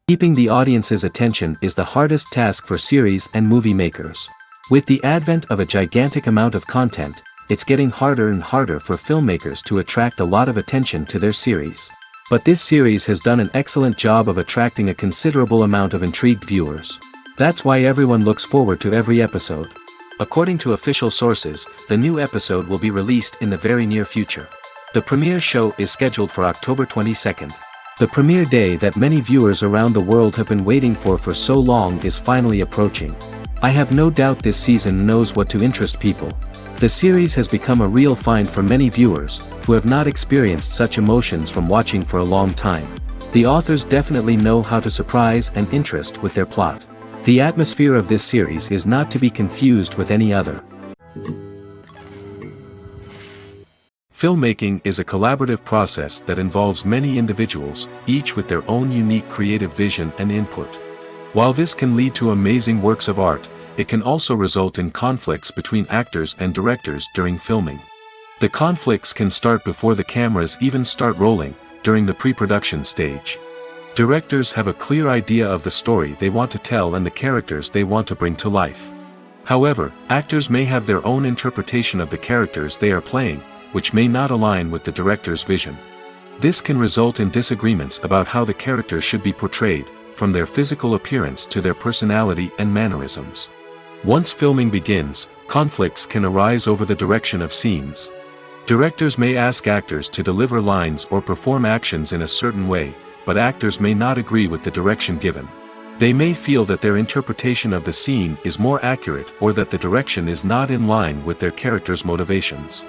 Keeping the audience's attention is the hardest task for series and movie makers. With the advent of a gigantic amount of content, it's getting harder and harder for filmmakers to attract a lot of attention to their series. But this series has done an excellent job of attracting a considerable amount of intrigued viewers. That's why everyone looks forward to every episode. According to official sources, the new episode will be released in the very near future. The premiere show is scheduled for October 22nd. The premiere day that many viewers around the world have been waiting for so long is finally approaching. I have no doubt this season knows what to interest people. The series has become a real find for many viewers, who have not experienced such emotions from watching for a long time. The authors definitely know how to surprise and interest with their plot. The atmosphere of this series is not to be confused with any other. Filmmaking is a collaborative process that involves many individuals, each with their own unique creative vision and input. While this can lead to amazing works of art, it can also result in conflicts between actors and directors during filming. The conflicts can start before the cameras even start rolling, during the pre-production stage. Directors have a clear idea of the story they want to tell and the characters they want to bring to life. However, actors may have their own interpretation of the characters they are playing, which may not align with the director's vision. This can result in disagreements about how the characters should be portrayed, from their physical appearance to their personality and mannerisms. Once filming begins, conflicts can arise over the direction of scenes. Directors may ask actors to deliver lines or perform actions in a certain way, but actors may not agree with the direction given. They may feel that their interpretation of the scene is more accurate or that the direction is not in line with their character's motivations.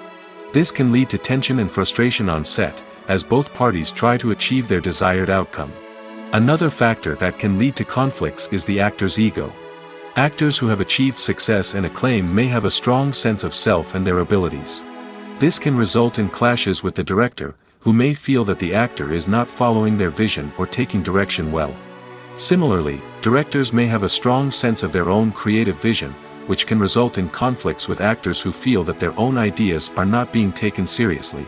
This can lead to tension and frustration on set, as both parties try to achieve their desired outcome. Another factor that can lead to conflicts is the actor's ego. Actors who have achieved success and acclaim may have a strong sense of self and their abilities. This can result in clashes with the director, who may feel that the actor is not following their vision or taking direction well. Similarly, directors may have a strong sense of their own creative vision, which can result in conflicts with actors who feel that their own ideas are not being taken seriously.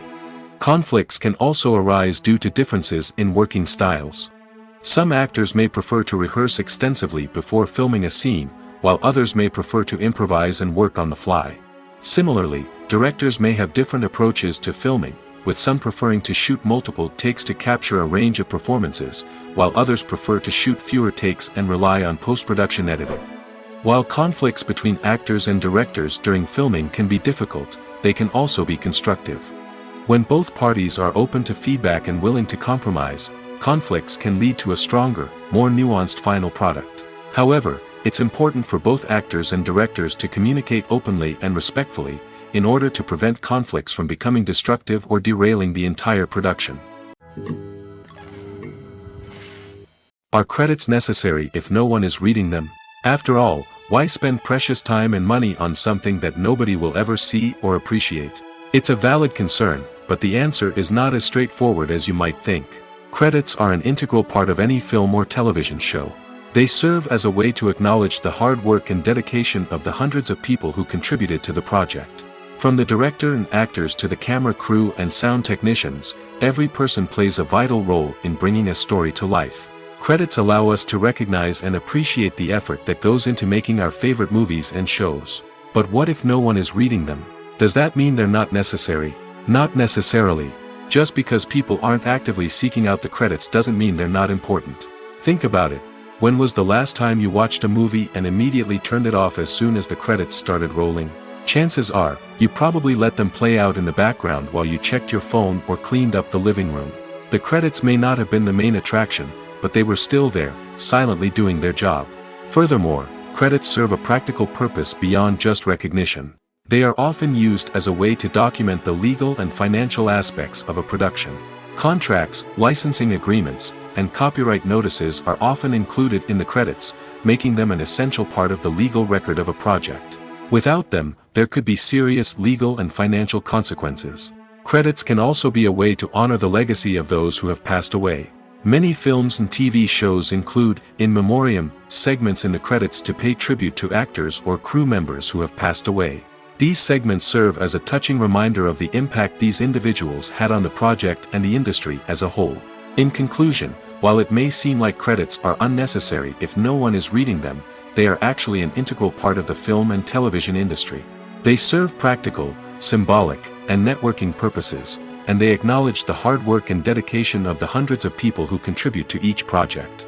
Conflicts can also arise due to differences in working styles. Some actors may prefer to rehearse extensively before filming a scene, while others may prefer to improvise and work on the fly. Similarly, directors may have different approaches to filming, with some preferring to shoot multiple takes to capture a range of performances, while others prefer to shoot fewer takes and rely on post-production editing. While conflicts between actors and directors during filming can be difficult, they can also be constructive. When both parties are open to feedback and willing to compromise, conflicts can lead to a stronger, more nuanced final product. However, it's important for both actors and directors to communicate openly and respectfully, in order to prevent conflicts from becoming destructive or derailing the entire production. Are credits necessary if no one is reading them? After all, why spend precious time and money on something that nobody will ever see or appreciate? It's a valid concern, but the answer is not as straightforward as you might think. Credits are an integral part of any film or television show. They serve as a way to acknowledge the hard work and dedication of the hundreds of people who contributed to the project. From the director and actors to the camera crew and sound technicians, every person plays a vital role in bringing a story to life. Credits allow us to recognize and appreciate the effort that goes into making our favorite movies and shows. But what if no one is reading them? Does that mean they're not necessary? Not necessarily. Just because people aren't actively seeking out the credits doesn't mean they're not important. Think about it. When was the last time you watched a movie and immediately turned it off as soon as the credits started rolling? Chances are, you probably let them play out in the background while you checked your phone or cleaned up the living room. The credits may not have been the main attraction, but they were still there, silently doing their job. Furthermore, credits serve a practical purpose beyond just recognition. They are often used as a way to document the legal and financial aspects of a production. Contracts, licensing agreements, and copyright notices are often included in the credits, making them an essential part of the legal record of a project. Without them, there could be serious legal and financial consequences. Credits can also be a way to honor the legacy of those who have passed away. Many films and TV shows include, in memoriam, segments in the credits to pay tribute to actors or crew members who have passed away. These segments serve as a touching reminder of the impact these individuals had on the project and the industry as a whole. In conclusion, while it may seem like credits are unnecessary if no one is reading them, they are actually an integral part of the film and television industry. They serve practical, symbolic, and networking purposes, and they acknowledge the hard work and dedication of the hundreds of people who contribute to each project.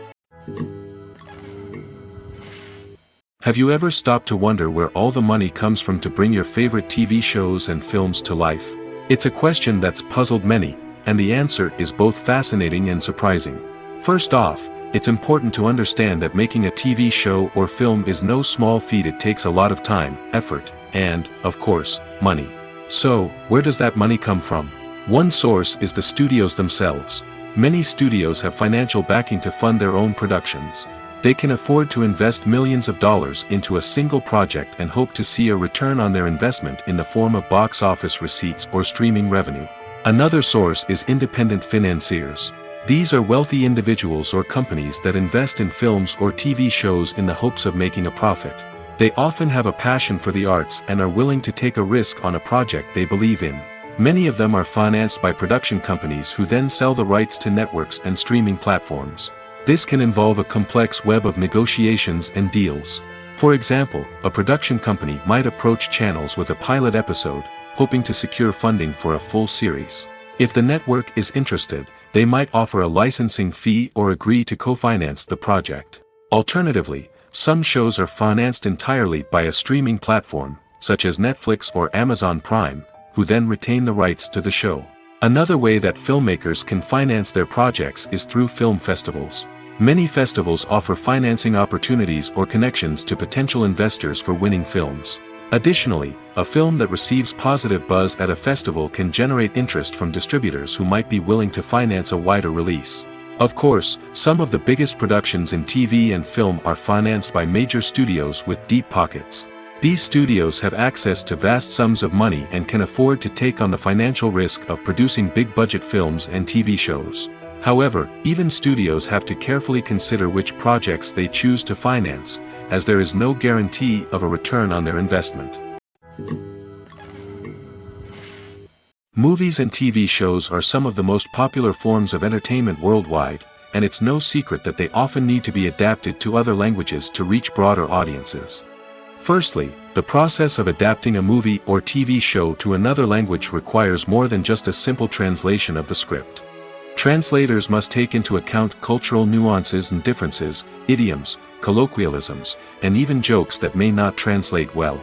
Have you ever stopped to wonder where all the money comes from to bring your favorite TV shows and films to life? It's a question that's puzzled many, and the answer is both fascinating and surprising. First off, it's important to understand that making a TV show or film is no small feat. It takes a lot of time, effort, and, of course, money. So, where does that money come from? One source is the studios themselves. Many studios have financial backing to fund their own productions. They can afford to invest millions of dollars into a single project and hope to see a return on their investment in the form of box office receipts or streaming revenue. Another source is independent financiers. These are wealthy individuals or companies that invest in films or TV shows in the hopes of making a profit. They often have a passion for the arts and are willing to take a risk on a project they believe in. Many of them are financed by production companies who then sell the rights to networks and streaming platforms. This can involve a complex web of negotiations and deals. For example, a production company might approach channels with a pilot episode, hoping to secure funding for a full series. If the network is interested, they might offer a licensing fee or agree to co-finance the project. Alternatively, some shows are financed entirely by a streaming platform, such as Netflix or Amazon Prime, who then retain the rights to the show. Another way that filmmakers can finance their projects is through film festivals. Many festivals offer financing opportunities or connections to potential investors for winning films. Additionally, a film that receives positive buzz at a festival can generate interest from distributors who might be willing to finance a wider release. Of course, some of the biggest productions in TV and film are financed by major studios with deep pockets. These studios have access to vast sums of money and can afford to take on the financial risk of producing big-budget films and TV shows. However, even studios have to carefully consider which projects they choose to finance, as there is no guarantee of a return on their investment. Movies and TV shows are some of the most popular forms of entertainment worldwide, and it's no secret that they often need to be adapted to other languages to reach broader audiences. Firstly, the process of adapting a movie or TV show to another language requires more than just a simple translation of the script. Translators must take into account cultural nuances and differences, idioms, colloquialisms, and even jokes that may not translate well.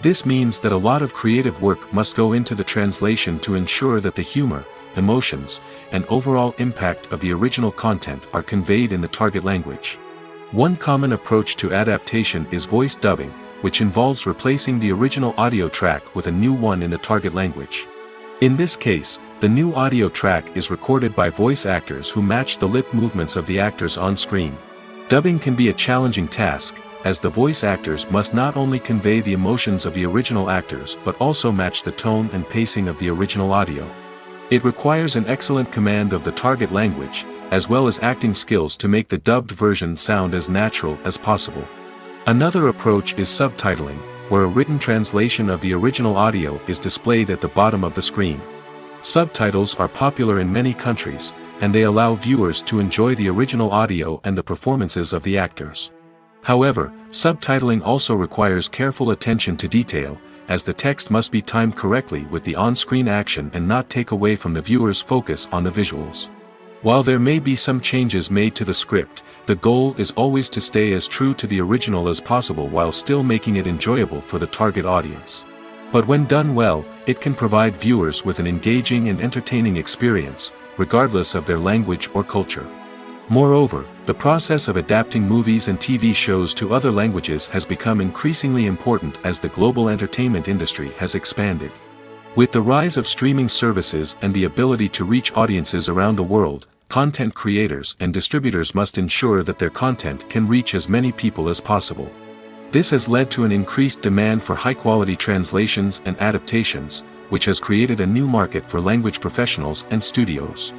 This means that a lot of creative work must go into the translation to ensure that the humor, emotions, and overall impact of the original content are conveyed in the target language. One common approach to adaptation is voice dubbing, which involves replacing the original audio track with a new one in the target language. In this case, the new audio track is recorded by voice actors who match the lip movements of the actors on screen. Dubbing can be a challenging task, as the voice actors must not only convey the emotions of the original actors but also match the tone and pacing of the original audio. It requires an excellent command of the target language, as well as acting skills to make the dubbed version sound as natural as possible. Another approach is subtitling, where a written translation of the original audio is displayed at the bottom of the screen. Subtitles are popular in many countries, and they allow viewers to enjoy the original audio and the performances of the actors. However, subtitling also requires careful attention to detail, as the text must be timed correctly with the on-screen action and not take away from the viewer's focus on the visuals. While there may be some changes made to the script, the goal is always to stay as true to the original as possible while still making it enjoyable for the target audience. But when done well, it can provide viewers with an engaging and entertaining experience, regardless of their language or culture. Moreover, the process of adapting movies and TV shows to other languages has become increasingly important as the global entertainment industry has expanded. With the rise of streaming services and the ability to reach audiences around the world, content creators and distributors must ensure that their content can reach as many people as possible. This has led to an increased demand for high-quality translations and adaptations, which has created a new market for language professionals and studios.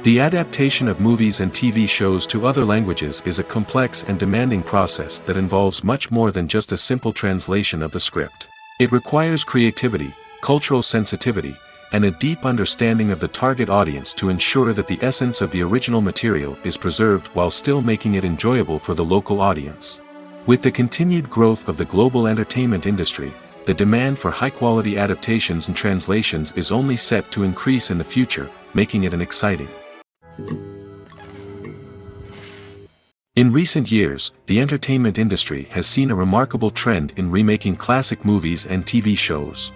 The adaptation of movies and TV shows to other languages is a complex and demanding process that involves much more than just a simple translation of the script. It requires creativity, cultural sensitivity, and a deep understanding of the target audience to ensure that the essence of the original material is preserved while still making it enjoyable for the local audience. With the continued growth of the global entertainment industry, the demand for high-quality adaptations and translations is only set to increase in the future, making it an exciting. In recent years, the entertainment industry has seen a remarkable trend in remaking classic movies and TV shows.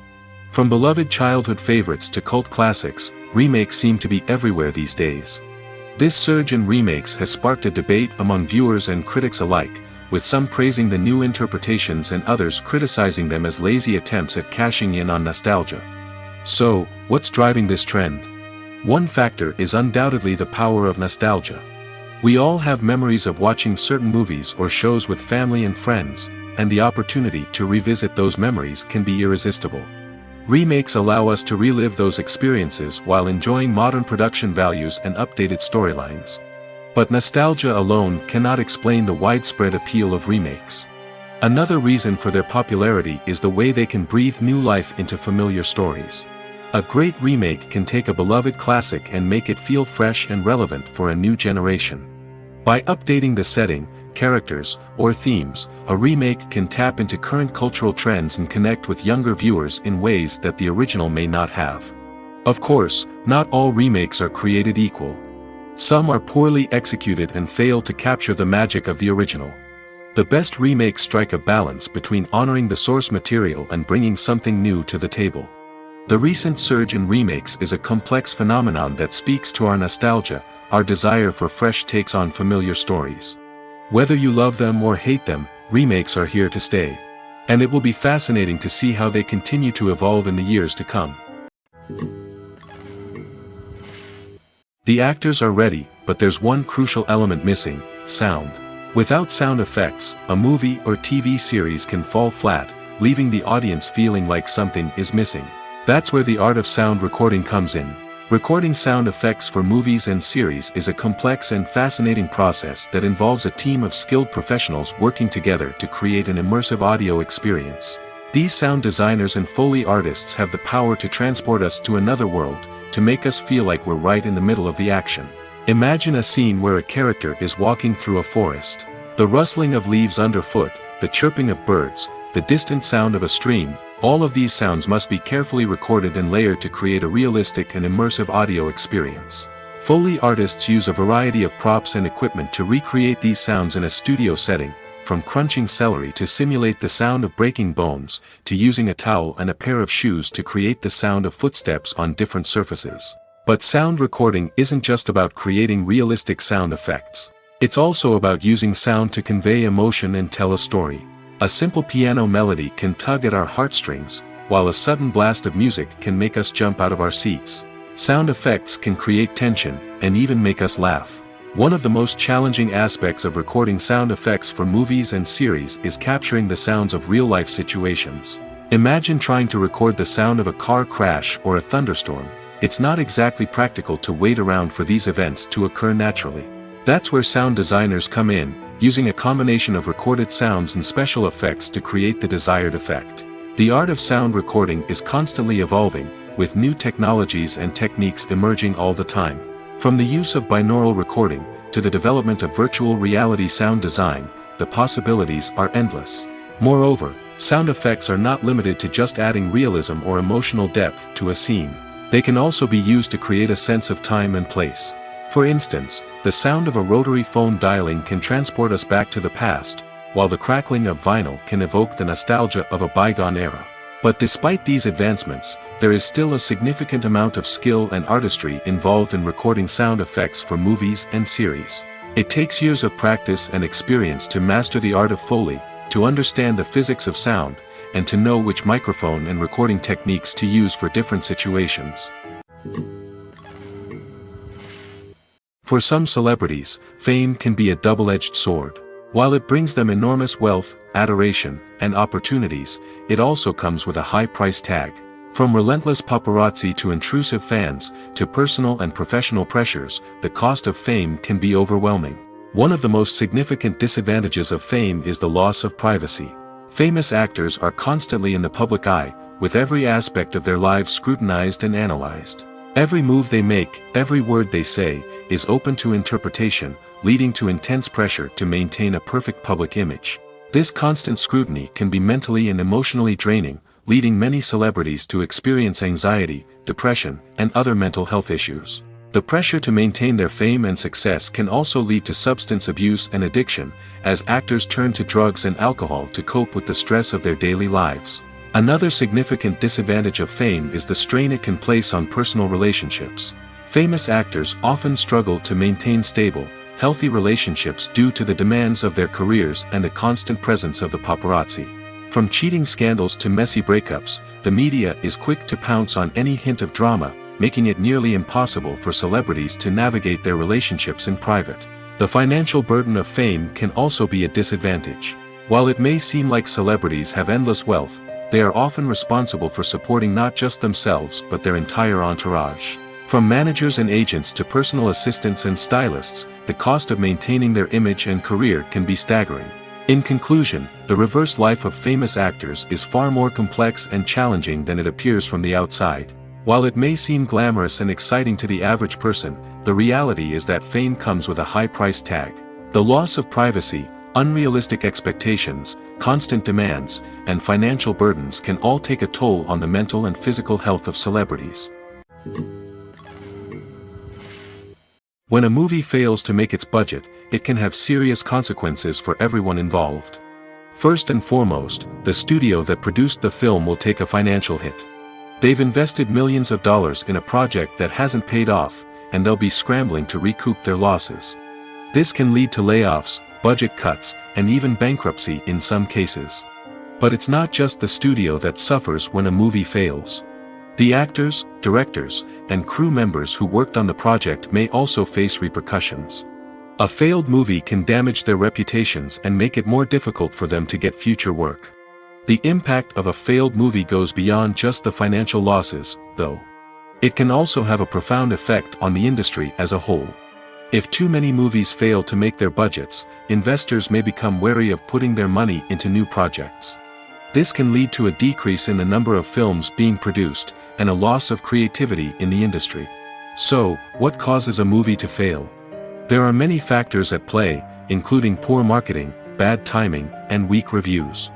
From beloved childhood favorites to cult classics, remakes seem to be everywhere these days. This surge in remakes has sparked a debate among viewers and critics alike, with some praising the new interpretations and others criticizing them as lazy attempts at cashing in on nostalgia. So, what's driving this trend? One factor is undoubtedly the power of nostalgia. We all have memories of watching certain movies or shows with family and friends, and the opportunity to revisit those memories can be irresistible. Remakes allow us to relive those experiences while enjoying modern production values and updated storylines. But nostalgia alone cannot explain the widespread appeal of remakes. Another reason for their popularity is the way they can breathe new life into familiar stories. A great remake can take a beloved classic and make it feel fresh and relevant for a new generation. By updating the setting, characters, or themes, a remake can tap into current cultural trends and connect with younger viewers in ways that the original may not have. Of course, not all remakes are created equal. Some are poorly executed and fail to capture the magic of the original. The best remakes strike a balance between honoring the source material and bringing something new to the table. The recent surge in remakes is a complex phenomenon that speaks to our nostalgia, our desire for fresh takes on familiar stories. Whether you love them or hate them, remakes are here to stay. And it will be fascinating to see how they continue to evolve in the years to come. The actors are ready, but there's one crucial element missing: sound. Without sound effects, a movie or TV series can fall flat, leaving the audience feeling like something is missing. That's where the art of sound recording comes in. Recording sound effects for movies and series is a complex and fascinating process that involves a team of skilled professionals working together to create an immersive audio experience. These sound designers and Foley artists have the power to transport us to another world, to make us feel like we're right in the middle of the action. Imagine a scene where a character is walking through a forest. The rustling of leaves underfoot, the chirping of birds, the distant sound of a stream, all of these sounds must be carefully recorded and layered to create a realistic and immersive audio experience. Foley artists use a variety of props and equipment to recreate these sounds in a studio setting, from crunching celery to simulate the sound of breaking bones, to using a towel and a pair of shoes to create the sound of footsteps on different surfaces. But sound recording isn't just about creating realistic sound effects. It's also about using sound to convey emotion and tell a story. A simple piano melody can tug at our heartstrings, while a sudden blast of music can make us jump out of our seats. Sound effects can create tension, and even make us laugh. One of the most challenging aspects of recording sound effects for movies and series is capturing the sounds of real-life situations. Imagine trying to record the sound of a car crash or a thunderstorm. It's not exactly practical to wait around for these events to occur naturally. That's where sound designers come in, using a combination of recorded sounds and special effects to create the desired effect. The art of sound recording is constantly evolving, with new technologies and techniques emerging all the time. From the use of binaural recording, to the development of virtual reality sound design, the possibilities are endless. Moreover, sound effects are not limited to just adding realism or emotional depth to a scene. They can also be used to create a sense of time and place. For instance, the sound of a rotary phone dialing can transport us back to the past, while the crackling of vinyl can evoke the nostalgia of a bygone era. But despite these advancements, there is still a significant amount of skill and artistry involved in recording sound effects for movies and series. It takes years of practice and experience to master the art of Foley, to understand the physics of sound, and to know which microphone and recording techniques to use for different situations. For some celebrities, fame can be a double-edged sword. While it brings them enormous wealth, adoration, and opportunities, it also comes with a high price tag. From relentless paparazzi to intrusive fans, to personal and professional pressures, the cost of fame can be overwhelming. One of the most significant disadvantages of fame is the loss of privacy. Famous actors are constantly in the public eye, with every aspect of their lives scrutinized and analyzed. Every move they make, every word they say, is open to interpretation, leading to intense pressure to maintain a perfect public image. This constant scrutiny can be mentally and emotionally draining, leading many celebrities to experience anxiety, depression, and other mental health issues. The pressure to maintain their fame and success can also lead to substance abuse and addiction, as actors turn to drugs and alcohol to cope with the stress of their daily lives. Another significant disadvantage of fame is the strain it can place on personal relationships. Famous actors often struggle to maintain stable, healthy relationships due to the demands of their careers and the constant presence of the paparazzi. From cheating scandals to messy breakups, the media is quick to pounce on any hint of drama, making it nearly impossible for celebrities to navigate their relationships in private. The financial burden of fame can also be a disadvantage. While it may seem like celebrities have endless wealth, they are often responsible for supporting not just themselves but their entire entourage. From managers and agents to personal assistants and stylists, the cost of maintaining their image and career can be staggering. In conclusion, the reverse life of famous actors is far more complex and challenging than it appears from the outside. While it may seem glamorous and exciting to the average person, the reality is that fame comes with a high price tag. The loss of privacy, unrealistic expectations, constant demands, and financial burdens can all take a toll on the mental and physical health of celebrities. When a movie fails to make its budget, it can have serious consequences for everyone involved. First and foremost, the studio that produced the film will take a financial hit. They've invested millions of dollars in a project that hasn't paid off, and they'll be scrambling to recoup their losses. This can lead to layoffs, budget cuts, and even bankruptcy in some cases. But it's not just the studio that suffers when a movie fails. The actors, directors, and crew members who worked on the project may also face repercussions. A failed movie can damage their reputations and make it more difficult for them to get future work. The impact of a failed movie goes beyond just the financial losses, though. It can also have a profound effect on the industry as a whole. If too many movies fail to make their budgets, investors may become wary of putting their money into new projects. This can lead to a decrease in the number of films being produced, and a loss of creativity in the industry. So, what causes a movie to fail? There are many factors at play, including poor marketing, bad timing, and weak reviews.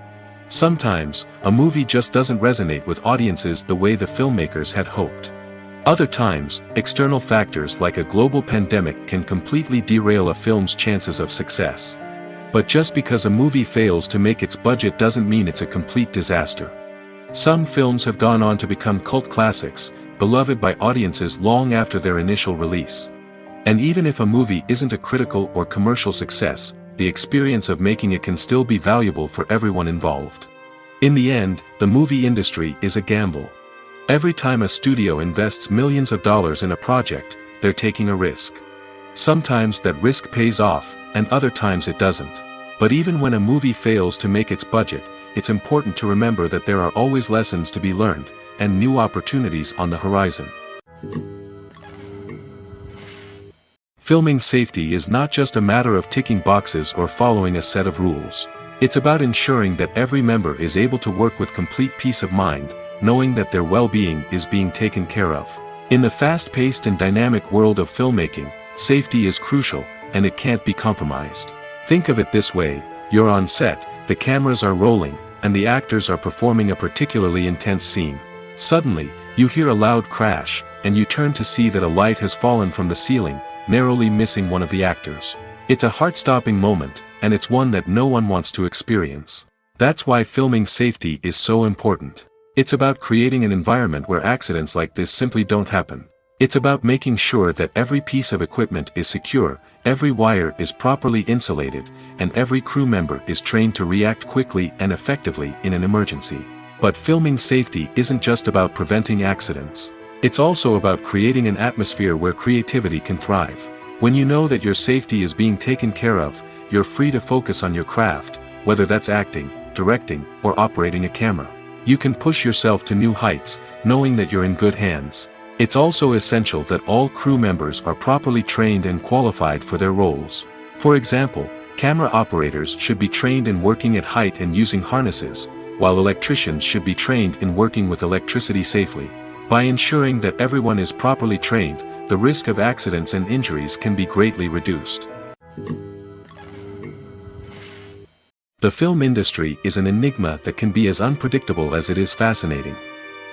Sometimes, a movie just doesn't resonate with audiences the way the filmmakers had hoped. Other times, external factors like a global pandemic can completely derail a film's chances of success. But just because a movie fails to make its budget doesn't mean it's a complete disaster. Some films have gone on to become cult classics, beloved by audiences long after their initial release. And even if a movie isn't a critical or commercial success, the experience of making it can still be valuable for everyone involved. In the end, the movie industry is a gamble. Every time a studio invests millions of dollars in a project, they're taking a risk. Sometimes that risk pays off, and other times it doesn't. But even when a movie fails to make its budget, it's important to remember that there are always lessons to be learned, and new opportunities on the horizon. Filming safety is not just a matter of ticking boxes or following a set of rules. It's about ensuring that every member is able to work with complete peace of mind, knowing that their well-being is being taken care of. In the fast-paced and dynamic world of filmmaking, safety is crucial, and it can't be compromised. Think of it this way: you're on set, the cameras are rolling, and the actors are performing a particularly intense scene. Suddenly, you hear a loud crash, and you turn to see that a light has fallen from the ceiling, narrowly missing one of the actors. It's a heart-stopping moment, and it's one that no one wants to experience. That's why filming safety is so important. It's about creating an environment where accidents like this simply don't happen. It's about making sure that every piece of equipment is secure, every wire is properly insulated, and every crew member is trained to react quickly and effectively in an emergency. But filming safety isn't just about preventing accidents. It's also about creating an atmosphere where creativity can thrive. When you know that your safety is being taken care of, you're free to focus on your craft, whether that's acting, directing, or operating a camera. You can push yourself to new heights, knowing that you're in good hands. It's also essential that all crew members are properly trained and qualified for their roles. For example, camera operators should be trained in working at height and using harnesses, while electricians should be trained in working with electricity safely. By ensuring that everyone is properly trained, the risk of accidents and injuries can be greatly reduced. The film industry is an enigma that can be as unpredictable as it is fascinating.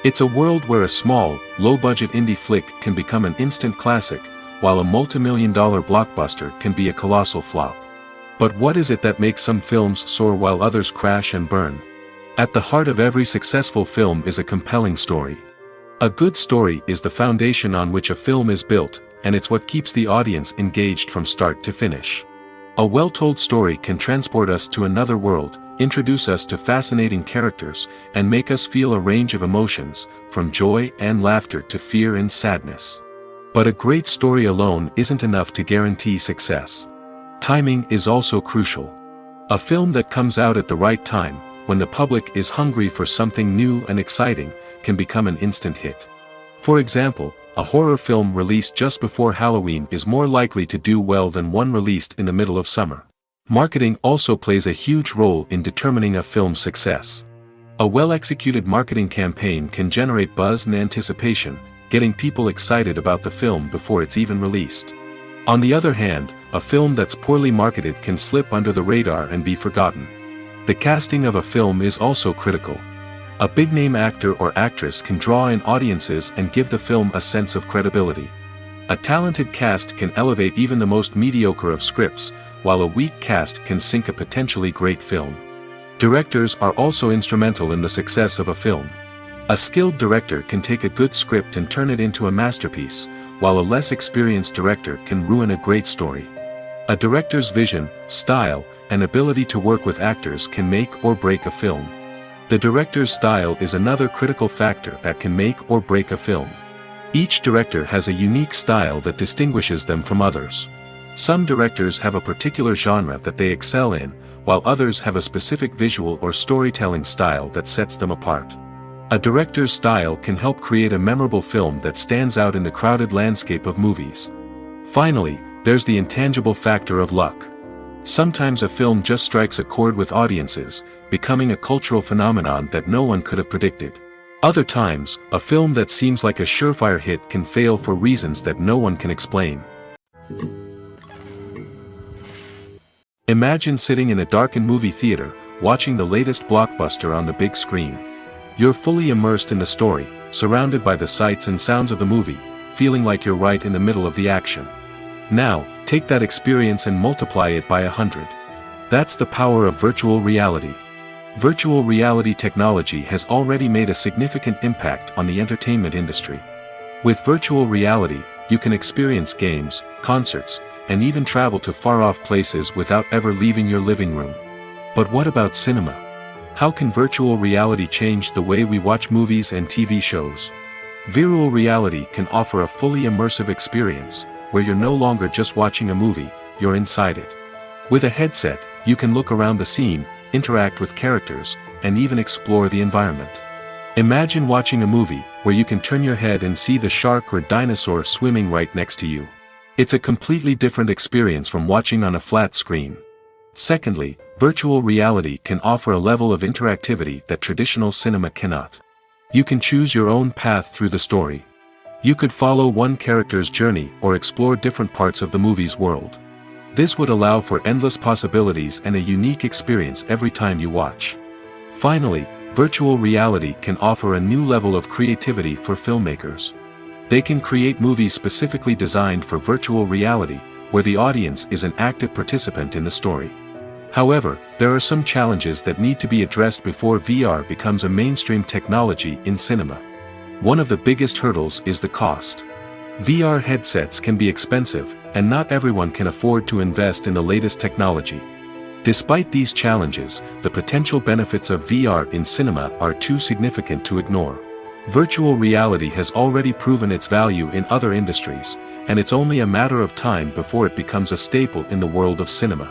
It's a world where a small, low-budget indie flick can become an instant classic, while a multi-million-dollar blockbuster can be a colossal flop. But what is it that makes some films soar while others crash and burn? At the heart of every successful film is a compelling story. A good story is the foundation on which a film is built, and it's what keeps the audience engaged from start to finish. A well-told story can transport us to another world, introduce us to fascinating characters, and make us feel a range of emotions, from joy and laughter to fear and sadness. But a great story alone isn't enough to guarantee success. Timing is also crucial. A film that comes out at the right time, when the public is hungry for something new and exciting, can become an instant hit. For example, a horror film released just before Halloween is more likely to do well than one released in the middle of summer. Marketing also plays a huge role in determining a film's success. A well-executed marketing campaign can generate buzz and anticipation, getting people excited about the film before it's even released. On the other hand, a film that's poorly marketed can slip under the radar and be forgotten. The casting of a film is also critical. A big-name actor or actress can draw in audiences and give the film a sense of credibility. A talented cast can elevate even the most mediocre of scripts, while a weak cast can sink a potentially great film. Directors are also instrumental in the success of a film. A skilled director can take a good script and turn it into a masterpiece, while a less experienced director can ruin a great story. A director's vision, style, and ability to work with actors can make or break a film. The director's style is another critical factor that can make or break a film. Each director has a unique style that distinguishes them from others. Some directors have a particular genre that they excel in, while others have a specific visual or storytelling style that sets them apart. A director's style can help create a memorable film that stands out in the crowded landscape of movies. Finally, there's the intangible factor of luck. Sometimes a film just strikes a chord with audiences, becoming a cultural phenomenon that no one could have predicted. Other times, a film that seems like a surefire hit can fail for reasons that no one can explain. Imagine sitting in a darkened movie theater, watching the latest blockbuster on the big screen. You're fully immersed in the story, surrounded by the sights and sounds of the movie, feeling like you're right in the middle of the action. Now, take that experience and multiply it by 100. That's the power of virtual reality. Virtual reality technology has already made a significant impact on the entertainment industry. With virtual reality, you can experience games, concerts, and even travel to far-off places without ever leaving your living room. But what about cinema? How can virtual reality change the way we watch movies and TV shows? Virtual reality can offer a fully immersive experience, where you're no longer just watching a movie, you're inside it. With a headset, you can look around the scene, interact with characters, and even explore the environment. Imagine watching a movie where you can turn your head and see the shark or dinosaur swimming right next to you. It's a completely different experience from watching on a flat screen. Secondly, virtual reality can offer a level of interactivity that traditional cinema cannot. You can choose your own path through the story. You could follow one character's journey or explore different parts of the movie's world. This would allow for endless possibilities and a unique experience every time you watch. Finally, virtual reality can offer a new level of creativity for filmmakers. They can create movies specifically designed for virtual reality, where the audience is an active participant in the story. However, there are some challenges that need to be addressed before VR becomes a mainstream technology in cinema. One of the biggest hurdles is the cost. VR headsets can be expensive, and not everyone can afford to invest in the latest technology. Despite these challenges, the potential benefits of VR in cinema are too significant to ignore. Virtual reality has already proven its value in other industries, and it's only a matter of time before it becomes a staple in the world of cinema.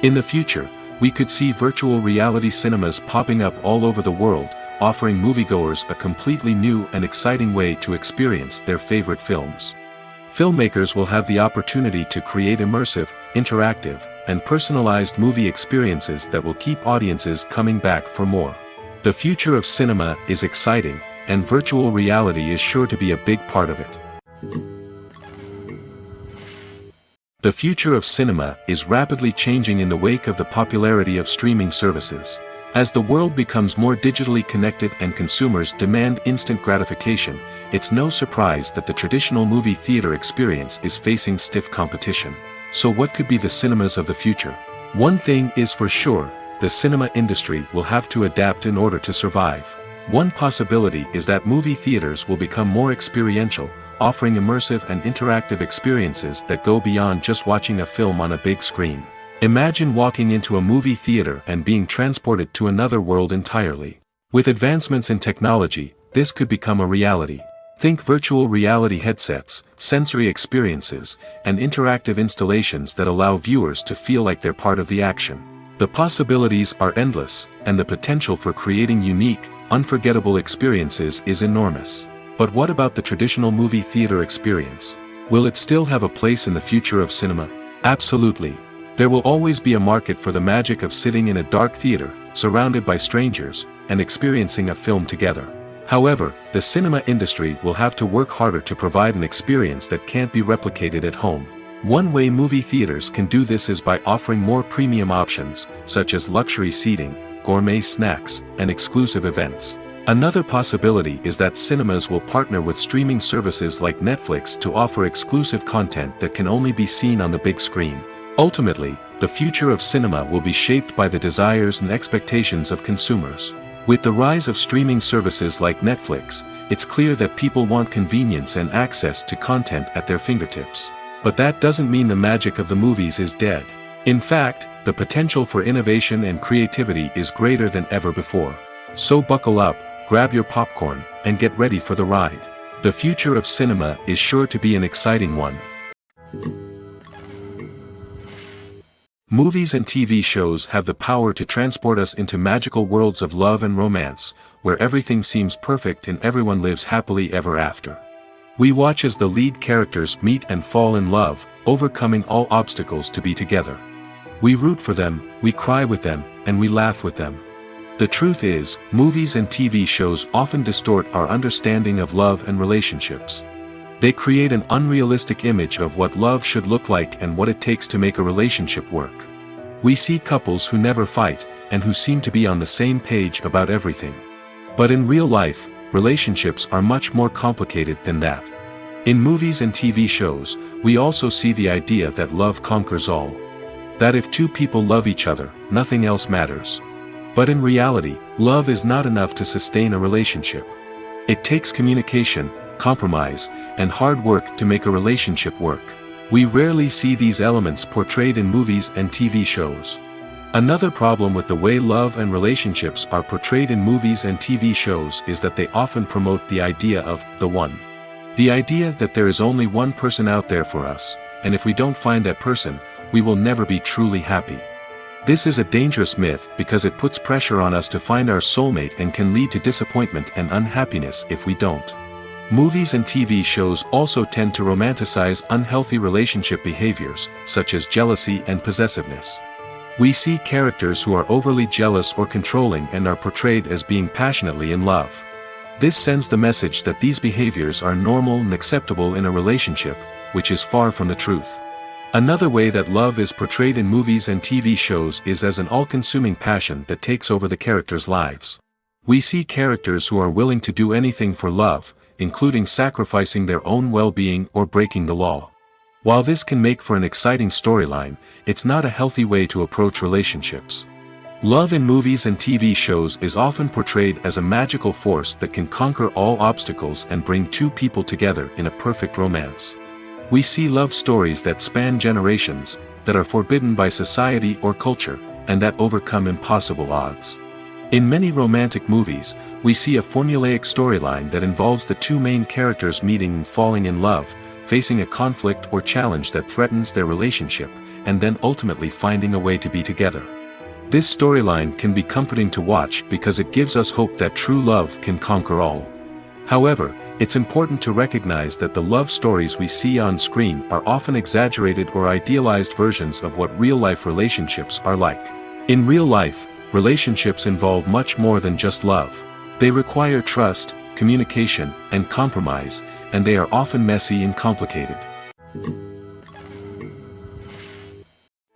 In the future, we could see virtual reality cinemas popping up all over the world, offering moviegoers a completely new and exciting way to experience their favorite films. Filmmakers will have the opportunity to create immersive, interactive, and personalized movie experiences that will keep audiences coming back for more. The future of cinema is exciting, and virtual reality is sure to be a big part of it. The future of cinema is rapidly changing in the wake of the popularity of streaming services. As the world becomes more digitally connected and consumers demand instant gratification, it's no surprise that the traditional movie theater experience is facing stiff competition. So what could be the cinemas of the future? One thing is for sure, the cinema industry will have to adapt in order to survive. One possibility is that movie theaters will become more experiential, offering immersive and interactive experiences that go beyond just watching a film on a big screen. Imagine walking into a movie theater and being transported to another world entirely. With advancements in technology, this could become a reality. Think virtual reality headsets, sensory experiences, and interactive installations that allow viewers to feel like they're part of the action. The possibilities are endless, and the potential for creating unique, unforgettable experiences is enormous. But what about the traditional movie theater experience? Will it still have a place in the future of cinema? Absolutely. There will always be a market for the magic of sitting in a dark theater, surrounded by strangers, and experiencing a film together. However, the cinema industry will have to work harder to provide an experience that can't be replicated at home. One way movie theaters can do this is by offering more premium options, such as luxury seating, gourmet snacks, and exclusive events. Another possibility is that cinemas will partner with streaming services like Netflix to offer exclusive content that can only be seen on the big screen. Ultimately, the future of cinema will be shaped by the desires and expectations of consumers. With the rise of streaming services like Netflix, it's clear that people want convenience and access to content at their fingertips. But that doesn't mean the magic of the movies is dead. In fact, the potential for innovation and creativity is greater than ever before. So buckle up, grab your popcorn, and get ready for the ride. The future of cinema is sure to be an exciting one. Movies and TV shows have the power to transport us into magical worlds of love and romance, where everything seems perfect and everyone lives happily ever after. We watch as the lead characters meet and fall in love, overcoming all obstacles to be together. We root for them, we cry with them, and we laugh with them. The truth is, movies and TV shows often distort our understanding of love and relationships. They create an unrealistic image of what love should look like and what it takes to make a relationship work. We see couples who never fight, and who seem to be on the same page about everything. But in real life, relationships are much more complicated than that. In movies and TV shows, we also see the idea that love conquers all. That if two people love each other, nothing else matters. But in reality, love is not enough to sustain a relationship. It takes communication, compromise, and hard work to make a relationship work. We rarely see these elements portrayed in movies and TV shows. Another problem with the way love and relationships are portrayed in movies and TV shows is that they often promote the idea of the one. The idea that there is only one person out there for us, and if we don't find that person, we will never be truly happy. This is a dangerous myth because it puts pressure on us to find our soulmate and can lead to disappointment and unhappiness if we don't. Movies and TV shows also tend to romanticize unhealthy relationship behaviors, such as jealousy and possessiveness. We see characters who are overly jealous or controlling and are portrayed as being passionately in love. This sends the message that these behaviors are normal and acceptable in a relationship, which is far from the truth. Another way that love is portrayed in movies and TV shows is as an all-consuming passion that takes over the characters' lives. We see characters who are willing to do anything for love, including sacrificing their own well-being or breaking the law. While this can make for an exciting storyline, it's not a healthy way to approach relationships. Love in movies and TV shows is often portrayed as a magical force that can conquer all obstacles and bring two people together in a perfect romance. We see love stories that span generations, that are forbidden by society or culture, and that overcome impossible odds. In many romantic movies, we see a formulaic storyline that involves the two main characters meeting and falling in love, facing a conflict or challenge that threatens their relationship, and then ultimately finding a way to be together. This storyline can be comforting to watch because it gives us hope that true love can conquer all. However, it's important to recognize that the love stories we see on screen are often exaggerated or idealized versions of what real-life relationships are like. In real life, relationships involve much more than just love. They require trust, communication, and compromise, and they are often messy and complicated.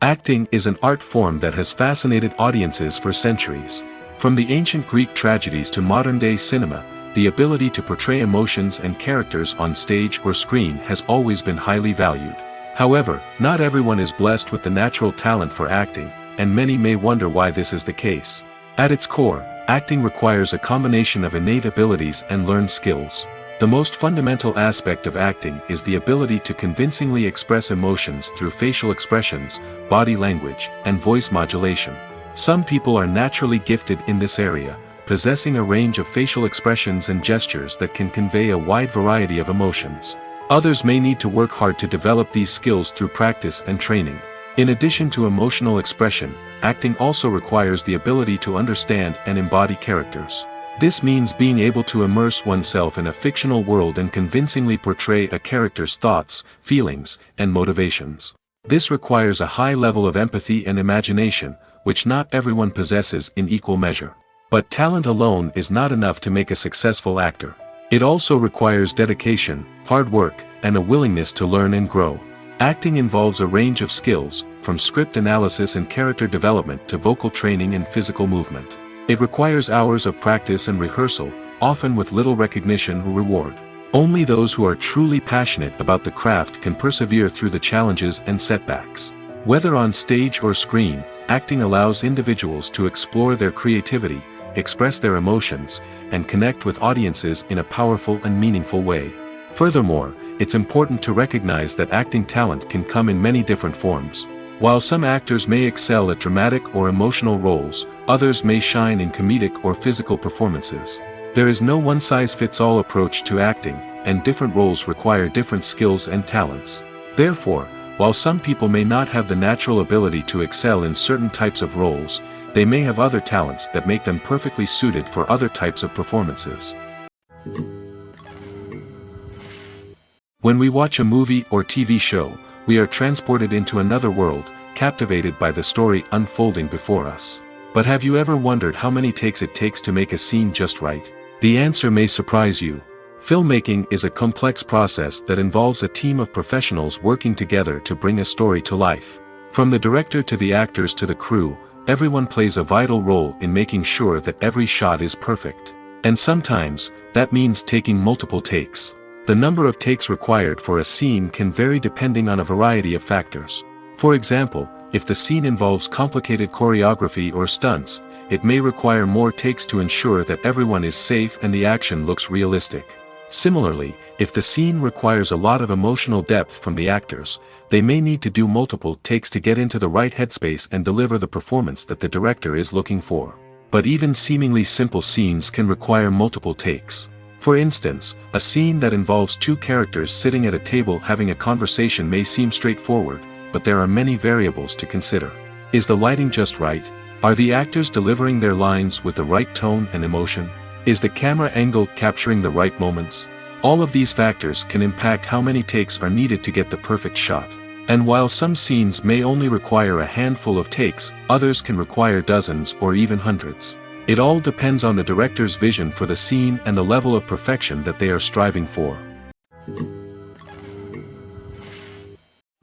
Acting is an art form that has fascinated audiences for centuries. From the ancient Greek tragedies to modern-day cinema, the ability to portray emotions and characters on stage or screen has always been highly valued. However, not everyone is blessed with the natural talent for acting, and many may wonder why this is the case. At its core, acting requires a combination of innate abilities and learned skills. The most fundamental aspect of acting is the ability to convincingly express emotions through facial expressions, body language, and voice modulation. Some people are naturally gifted in this area, possessing a range of facial expressions and gestures that can convey a wide variety of emotions. Others may need to work hard to develop these skills through practice and training. In addition to emotional expression, acting also requires the ability to understand and embody characters. This means being able to immerse oneself in a fictional world and convincingly portray a character's thoughts, feelings, and motivations. This requires a high level of empathy and imagination, which not everyone possesses in equal measure. But talent alone is not enough to make a successful actor. It also requires dedication, hard work, and a willingness to learn and grow. Acting involves a range of skills, from script analysis and character development to vocal training and physical movement. It requires hours of practice and rehearsal, often with little recognition or reward. Only those who are truly passionate about the craft can persevere through the challenges and setbacks. Whether on stage or screen, acting allows individuals to explore their creativity, express their emotions, and connect with audiences in a powerful and meaningful way. Furthermore, it's important to recognize that acting talent can come in many different forms. While some actors may excel at dramatic or emotional roles, others may shine in comedic or physical performances. There is no one-size-fits-all approach to acting, and different roles require different skills and talents. Therefore, while some people may not have the natural ability to excel in certain types of roles, they may have other talents that make them perfectly suited for other types of performances. When we watch a movie or TV show, we are transported into another world, captivated by the story unfolding before us. But have you ever wondered how many takes it takes to make a scene just right? The answer may surprise you. Filmmaking is a complex process that involves a team of professionals working together to bring a story to life. From the director to the actors to the crew, everyone plays a vital role in making sure that every shot is perfect. And sometimes, that means taking multiple takes. The number of takes required for a scene can vary depending on a variety of factors. For example, if the scene involves complicated choreography or stunts, it may require more takes to ensure that everyone is safe and the action looks realistic. Similarly, if the scene requires a lot of emotional depth from the actors, they may need to do multiple takes to get into the right headspace and deliver the performance that the director is looking for. But even seemingly simple scenes can require multiple takes. For instance, a scene that involves two characters sitting at a table having a conversation may seem straightforward, but there are many variables to consider. Is the lighting just right? Are the actors delivering their lines with the right tone and emotion? Is the camera angle capturing the right moments? All of these factors can impact how many takes are needed to get the perfect shot. And while some scenes may only require a handful of takes, others can require dozens or even hundreds. It all depends on the director's vision for the scene and the level of perfection that they are striving for.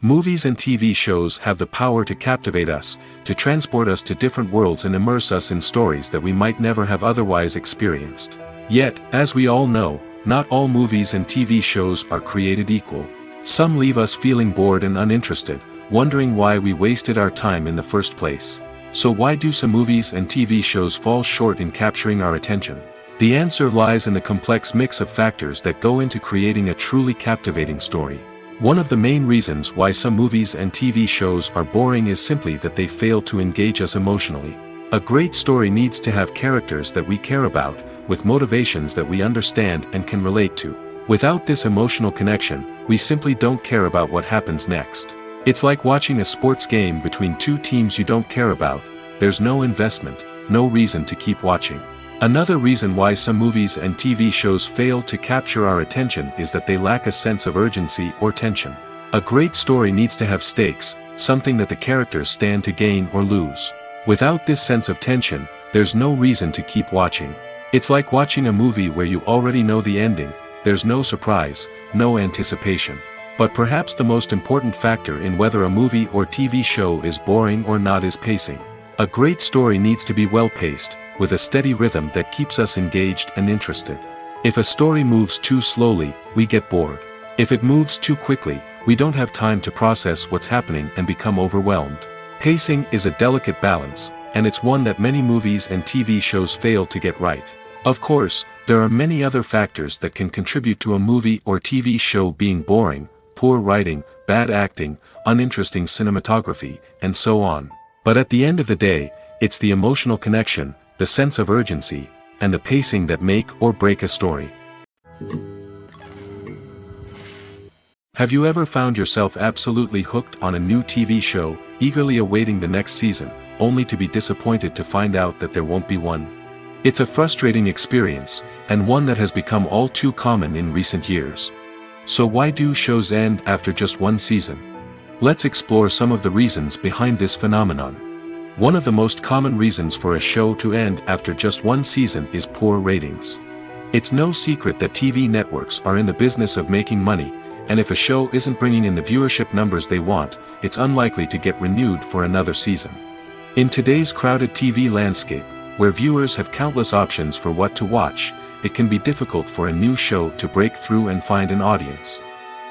Movies and TV shows have the power to captivate us, to transport us to different worlds and immerse us in stories that we might never have otherwise experienced. Yet, as we all know, not all movies and TV shows are created equal. Some leave us feeling bored and uninterested, wondering why we wasted our time in the first place. So why do some movies and TV shows fall short in capturing our attention? The answer lies in the complex mix of factors that go into creating a truly captivating story. One of the main reasons why some movies and TV shows are boring is simply that they fail to engage us emotionally. A great story needs to have characters that we care about, with motivations that we understand and can relate to. Without this emotional connection, we simply don't care about what happens next. It's like watching a sports game between two teams you don't care about. There's no investment, no reason to keep watching. Another reason why some movies and TV shows fail to capture our attention is that they lack a sense of urgency or tension. A great story needs to have stakes, something that the characters stand to gain or lose. Without this sense of tension, there's no reason to keep watching. It's like watching a movie where you already know the ending. There's no surprise, no anticipation. But perhaps the most important factor in whether a movie or TV show is boring or not is pacing. A great story needs to be well-paced, with a steady rhythm that keeps us engaged and interested. If a story moves too slowly, we get bored. If it moves too quickly, we don't have time to process what's happening and become overwhelmed. Pacing is a delicate balance, and it's one that many movies and TV shows fail to get right. Of course, there are many other factors that can contribute to a movie or TV show being boring: poor writing, bad acting, uninteresting cinematography, and so on. But at the end of the day, it's the emotional connection, the sense of urgency, and the pacing that make or break a story. Have you ever found yourself absolutely hooked on a new TV show, eagerly awaiting the next season, only to be disappointed to find out that there won't be one? It's a frustrating experience, and one that has become all too common in recent years. So why do shows end after just one season? Let's explore some of the reasons behind this phenomenon. One of the most common reasons for a show to end after just one season is poor ratings. It's no secret that TV networks are in the business of making money, and if a show isn't bringing in the viewership numbers they want, it's unlikely to get renewed for another season. In today's crowded TV landscape, where viewers have countless options for what to watch, it can be difficult for a new show to break through and find an audience.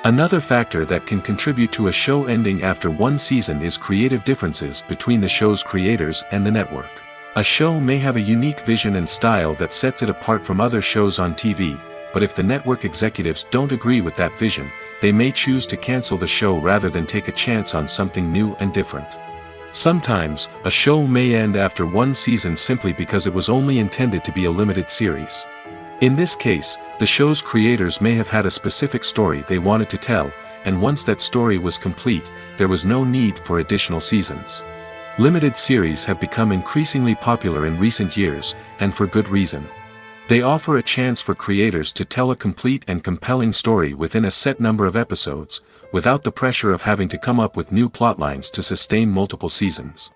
Another factor that can contribute to a show ending after one season is creative differences between the show's creators and the network. A show may have a unique vision and style that sets it apart from other shows on TV, but if the network executives don't agree with that vision, they may choose to cancel the show rather than take a chance on something new and different. Sometimes, a show may end after one season simply because it was only intended to be a limited series. In this case, the show's creators may have had a specific story they wanted to tell, and once that story was complete, there was no need for additional seasons. Limited series have become increasingly popular in recent years, and for good reason. They offer a chance for creators to tell a complete and compelling story within a set number of episodes, without the pressure of having to come up with new plotlines to sustain multiple seasons.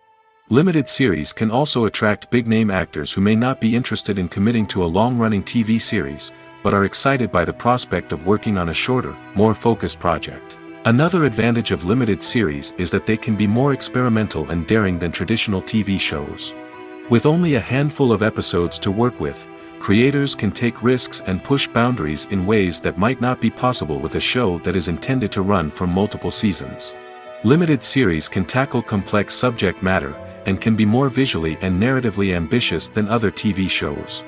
Limited series can also attract big-name actors who may not be interested in committing to a long-running TV series, but are excited by the prospect of working on a shorter, more focused project. Another advantage of limited series is that they can be more experimental and daring than traditional TV shows. With only a handful of episodes to work with, creators can take risks and push boundaries in ways that might not be possible with a show that is intended to run for multiple seasons. Limited series can tackle complex subject matter, and can be more visually and narratively ambitious than other TV shows.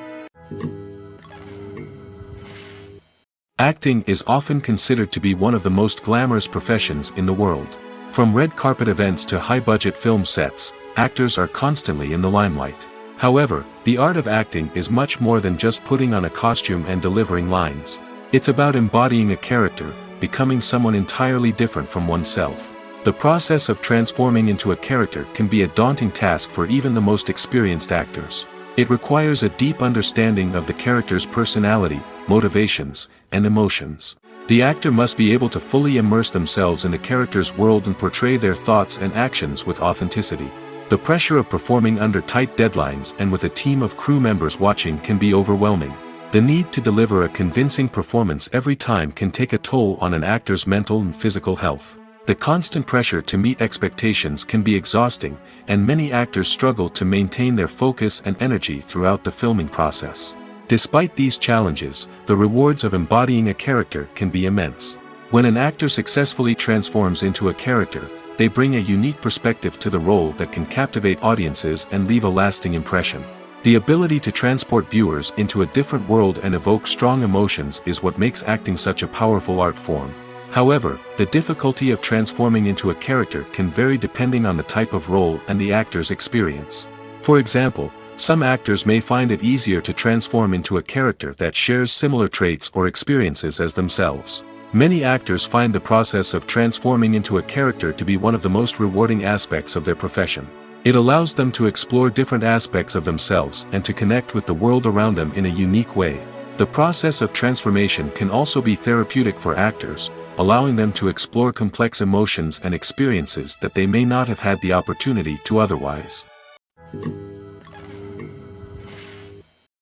Acting is often considered to be one of the most glamorous professions in the world. From red carpet events to high-budget film sets, actors are constantly in the limelight. However, the art of acting is much more than just putting on a costume and delivering lines. It's about embodying a character, becoming someone entirely different from oneself. The process of transforming into a character can be a daunting task for even the most experienced actors. It requires a deep understanding of the character's personality, motivations, and emotions. The actor must be able to fully immerse themselves in the character's world and portray their thoughts and actions with authenticity. The pressure of performing under tight deadlines and with a team of crew members watching can be overwhelming. The need to deliver a convincing performance every time can take a toll on an actor's mental and physical health. The constant pressure to meet expectations can be exhausting, and many actors struggle to maintain their focus and energy throughout the filming process. Despite these challenges, the rewards of embodying a character can be immense. When an actor successfully transforms into a character, they bring a unique perspective to the role that can captivate audiences and leave a lasting impression. The ability to transport viewers into a different world and evoke strong emotions is what makes acting such a powerful art form. However, the difficulty of transforming into a character can vary depending on the type of role and the actor's experience. For example, some actors may find it easier to transform into a character that shares similar traits or experiences as themselves. Many actors find the process of transforming into a character to be one of the most rewarding aspects of their profession. It allows them to explore different aspects of themselves and to connect with the world around them in a unique way. The process of transformation can also be therapeutic for actors, allowing them to explore complex emotions and experiences that they may not have had the opportunity to otherwise.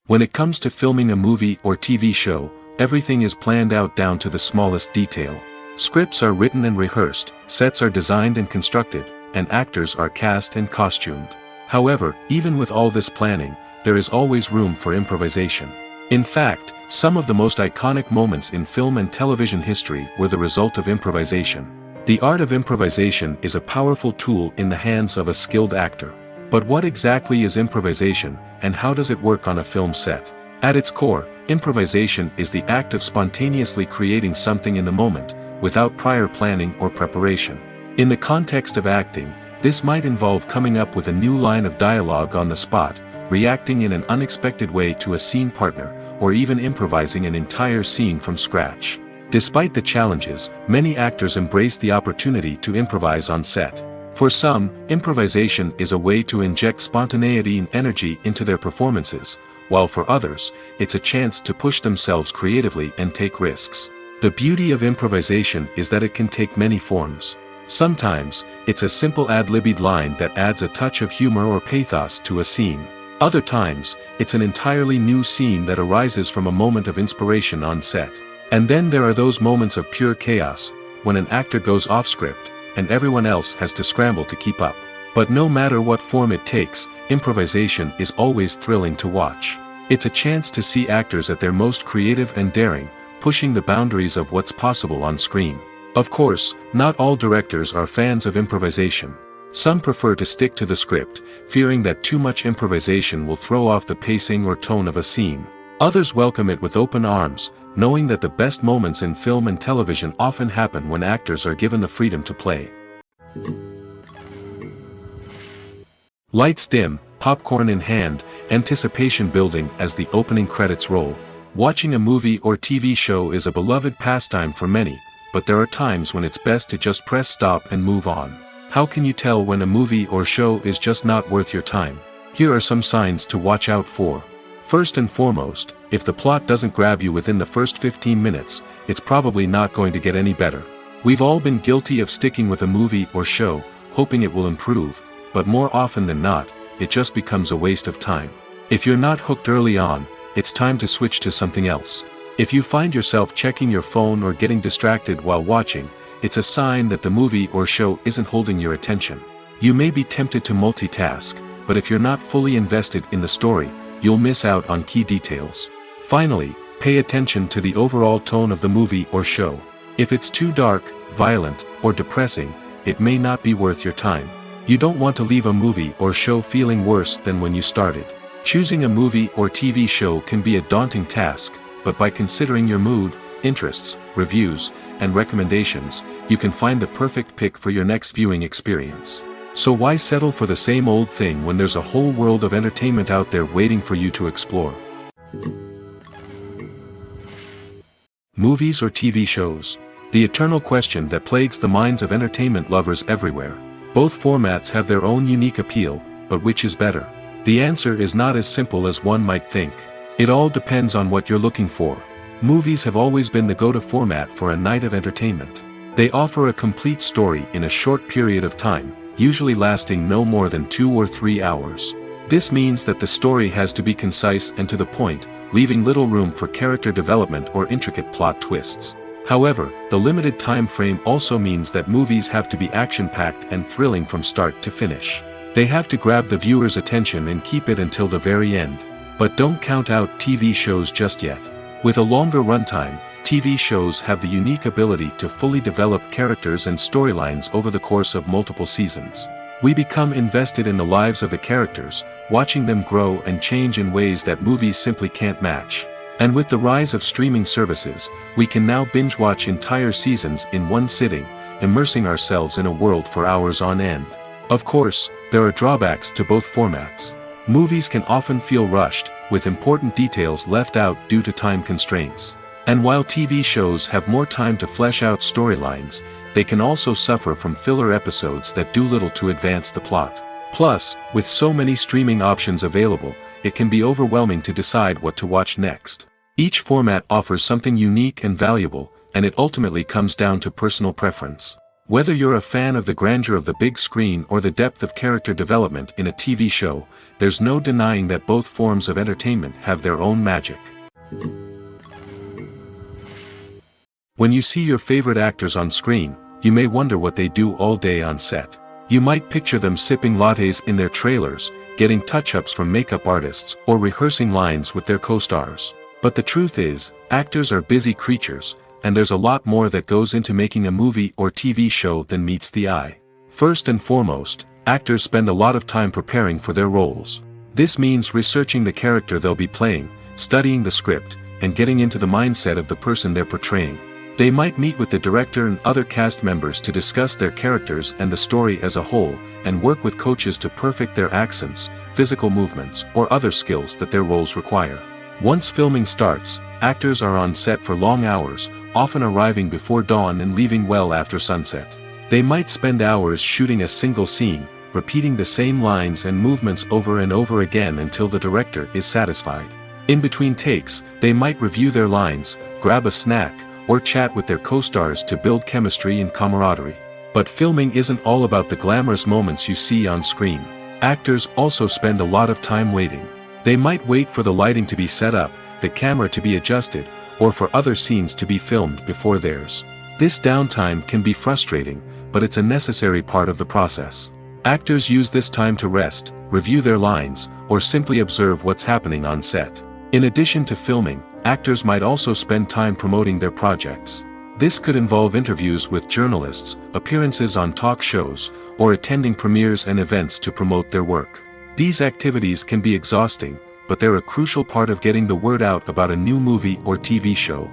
When it comes to filming a movie or TV show, everything is planned out down to the smallest detail. Scripts are written and rehearsed, sets are designed and constructed, and actors are cast and costumed. However, even with all this planning, there is always room for improvisation. In fact, some of the most iconic moments in film and television history were the result of improvisation. The art of improvisation is a powerful tool in the hands of a skilled actor. But what exactly is improvisation, and how does it work on a film set? At its core, improvisation is the act of spontaneously creating something in the moment, without prior planning or preparation. In the context of acting, this might involve coming up with a new line of dialogue on the spot, reacting in an unexpected way to a scene partner, or even improvising an entire scene from scratch. Despite the challenges, many actors embrace the opportunity to improvise on set. For some, improvisation is a way to inject spontaneity and energy into their performances, while for others, it's a chance to push themselves creatively and take risks. The beauty of improvisation is that it can take many forms. Sometimes, it's a simple ad-libbed line that adds a touch of humor or pathos to a scene. Other times, it's an entirely new scene that arises from a moment of inspiration on set. And then there are those moments of pure chaos, when an actor goes off script, and everyone else has to scramble to keep up. But no matter what form it takes, improvisation is always thrilling to watch. It's a chance to see actors at their most creative and daring, pushing the boundaries of what's possible on screen. Of course, not all directors are fans of improvisation. Some prefer to stick to the script, fearing that too much improvisation will throw off the pacing or tone of a scene. Others welcome it with open arms, knowing that the best moments in film and television often happen when actors are given the freedom to play. Lights dim, popcorn in hand, anticipation building as the opening credits roll. Watching a movie or TV show is a beloved pastime for many, but there are times when it's best to just press stop and move on. How can you tell when a movie or show is just not worth your time? Here are some signs to watch out for. First and foremost, if the plot doesn't grab you within the first 15 minutes, it's probably not going to get any better. We've all been guilty of sticking with a movie or show, hoping it will improve, but more often than not, it just becomes a waste of time. If you're not hooked early on, it's time to switch to something else. If you find yourself checking your phone or getting distracted while watching, it's a sign that the movie or show isn't holding your attention. You may be tempted to multitask, but if you're not fully invested in the story, you'll miss out on key details. Finally, pay attention to the overall tone of the movie or show. If it's too dark, violent, or depressing, it may not be worth your time. You don't want to leave a movie or show feeling worse than when you started. Choosing a movie or TV show can be a daunting task, but by considering your mood, interests, reviews, and recommendations, you can find the perfect pick for your next viewing experience. So why settle for the same old thing when there's a whole world of entertainment out there waiting for you to explore? Movies or TV shows? The eternal question that plagues the minds of entertainment lovers everywhere. Both formats have their own unique appeal, but which is better? The answer is not as simple as one might think. It all depends on what you're looking for. Movies have always been the go-to format for a night of entertainment. They offer a complete story in a short period of time, usually lasting no more than 2 or 3 hours. This means that the story has to be concise and to the point, leaving little room for character development or intricate plot twists. However, the limited time frame also means that movies have to be action-packed and thrilling from start to finish. They have to grab the viewer's attention and keep it until the very end. But don't count out TV shows just yet. With a longer runtime, TV shows have the unique ability to fully develop characters and storylines over the course of multiple seasons. We become invested in the lives of the characters, watching them grow and change in ways that movies simply can't match. And with the rise of streaming services, we can now binge-watch entire seasons in one sitting, immersing ourselves in a world for hours on end. Of course, there are drawbacks to both formats. Movies can often feel rushed, with important details left out due to time constraints. And while TV shows have more time to flesh out storylines, they can also suffer from filler episodes that do little to advance the plot. Plus, with so many streaming options available, it can be overwhelming to decide what to watch next. Each format offers something unique and valuable, and it ultimately comes down to personal preference. Whether you're a fan of the grandeur of the big screen or the depth of character development in a TV show, there's no denying that both forms of entertainment have their own magic. When you see your favorite actors on screen, you may wonder what they do all day on set. You might picture them sipping lattes in their trailers, getting touch-ups from makeup artists, or rehearsing lines with their co-stars. But the truth is, actors are busy creatures, and there's a lot more that goes into making a movie or TV show than meets the eye. First and foremost, actors spend a lot of time preparing for their roles. This means researching the character they'll be playing, studying the script, and getting into the mindset of the person they're portraying. They might meet with the director and other cast members to discuss their characters and the story as a whole, and work with coaches to perfect their accents, physical movements, or other skills that their roles require. Once filming starts, actors are on set for long hours, often arriving before dawn and leaving well after sunset. They might spend hours shooting a single scene, repeating the same lines and movements over and over again until the director is satisfied. In between takes, they might review their lines, grab a snack, or chat with their co-stars to build chemistry and camaraderie. But filming isn't all about the glamorous moments you see on screen. Actors also spend a lot of time waiting. They might wait for the lighting to be set up, the camera to be adjusted, or for other scenes to be filmed before theirs. This downtime can be frustrating, but it's a necessary part of the process. Actors use this time to rest, review their lines, or simply observe what's happening on set. In addition to filming, actors might also spend time promoting their projects. This could involve interviews with journalists, appearances on talk shows, or attending premieres and events to promote their work. These activities can be exhausting, but they're a crucial part of getting the word out about a new movie or TV show.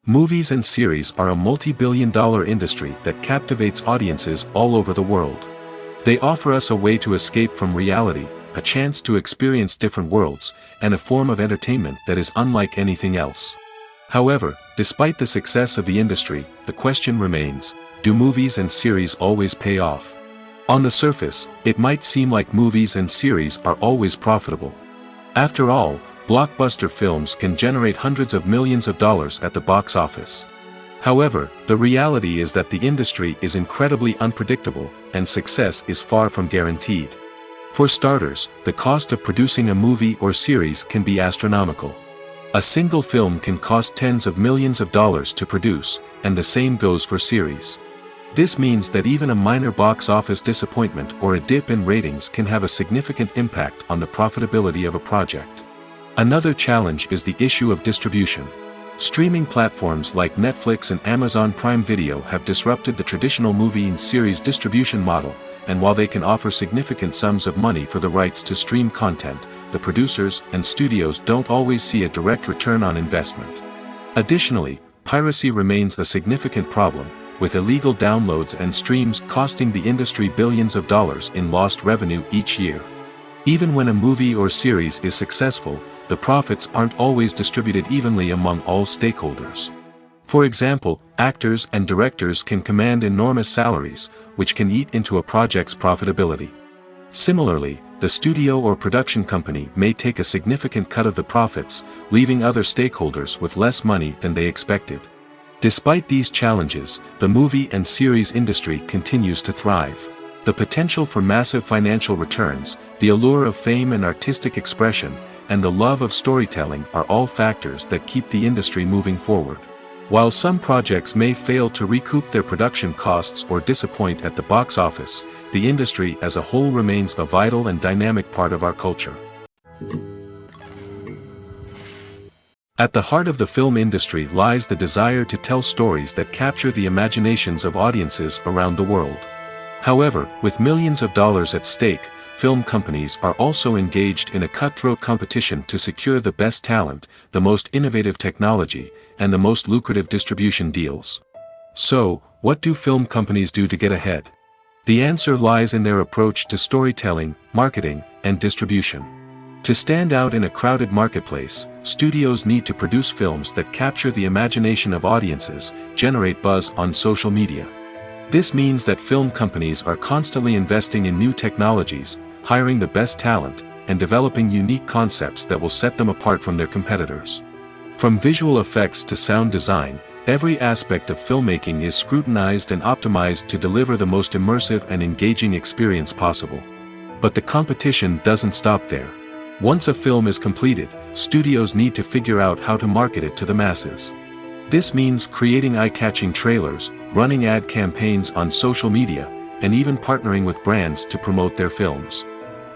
Movies and series are a multi-billion-dollar industry that captivates audiences all over the world. They offer us a way to escape from reality, a chance to experience different worlds, and a form of entertainment that is unlike anything else. However, despite the success of the industry, the question remains, do movies and series always pay off? On the surface, it might seem like movies and series are always profitable. After all, blockbuster films can generate hundreds of millions of dollars at the box office. However, the reality is that the industry is incredibly unpredictable, and success is far from guaranteed. For starters, the cost of producing a movie or series can be astronomical. A single film can cost tens of millions of dollars to produce, and the same goes for series. This means that even a minor box office disappointment or a dip in ratings can have a significant impact on the profitability of a project. Another challenge is the issue of distribution. Streaming platforms like Netflix and Amazon Prime Video have disrupted the traditional movie and series distribution model, and while they can offer significant sums of money for the rights to stream content, the producers and studios don't always see a direct return on investment. Additionally, piracy remains a significant problem, with illegal downloads and streams costing the industry billions of dollars in lost revenue each year. Even when a movie or series is successful, the profits aren't always distributed evenly among all stakeholders. For example, actors and directors can command enormous salaries, which can eat into a project's profitability. Similarly, the studio or production company may take a significant cut of the profits, leaving other stakeholders with less money than they expected. Despite these challenges, the movie and series industry continues to thrive. The potential for massive financial returns, the allure of fame and artistic expression, and the love of storytelling are all factors that keep the industry moving forward. While some projects may fail to recoup their production costs or disappoint at the box office, the industry as a whole remains a vital and dynamic part of our culture. At the heart of the film industry lies the desire to tell stories that capture the imaginations of audiences around the world. However, with millions of dollars at stake, film companies are also engaged in a cutthroat competition to secure the best talent, the most innovative technology, and the most lucrative distribution deals. So, what do film companies do to get ahead? The answer lies in their approach to storytelling, marketing, and distribution. To stand out in a crowded marketplace, studios need to produce films that capture the imagination of audiences, generate buzz on social media. This means that film companies are constantly investing in new technologies, hiring the best talent, and developing unique concepts that will set them apart from their competitors. From visual effects to sound design, every aspect of filmmaking is scrutinized and optimized to deliver the most immersive and engaging experience possible. But the competition doesn't stop there. Once a film is completed, studios need to figure out how to market it to the masses. This means creating eye-catching trailers, running ad campaigns on social media, and even partnering with brands to promote their films.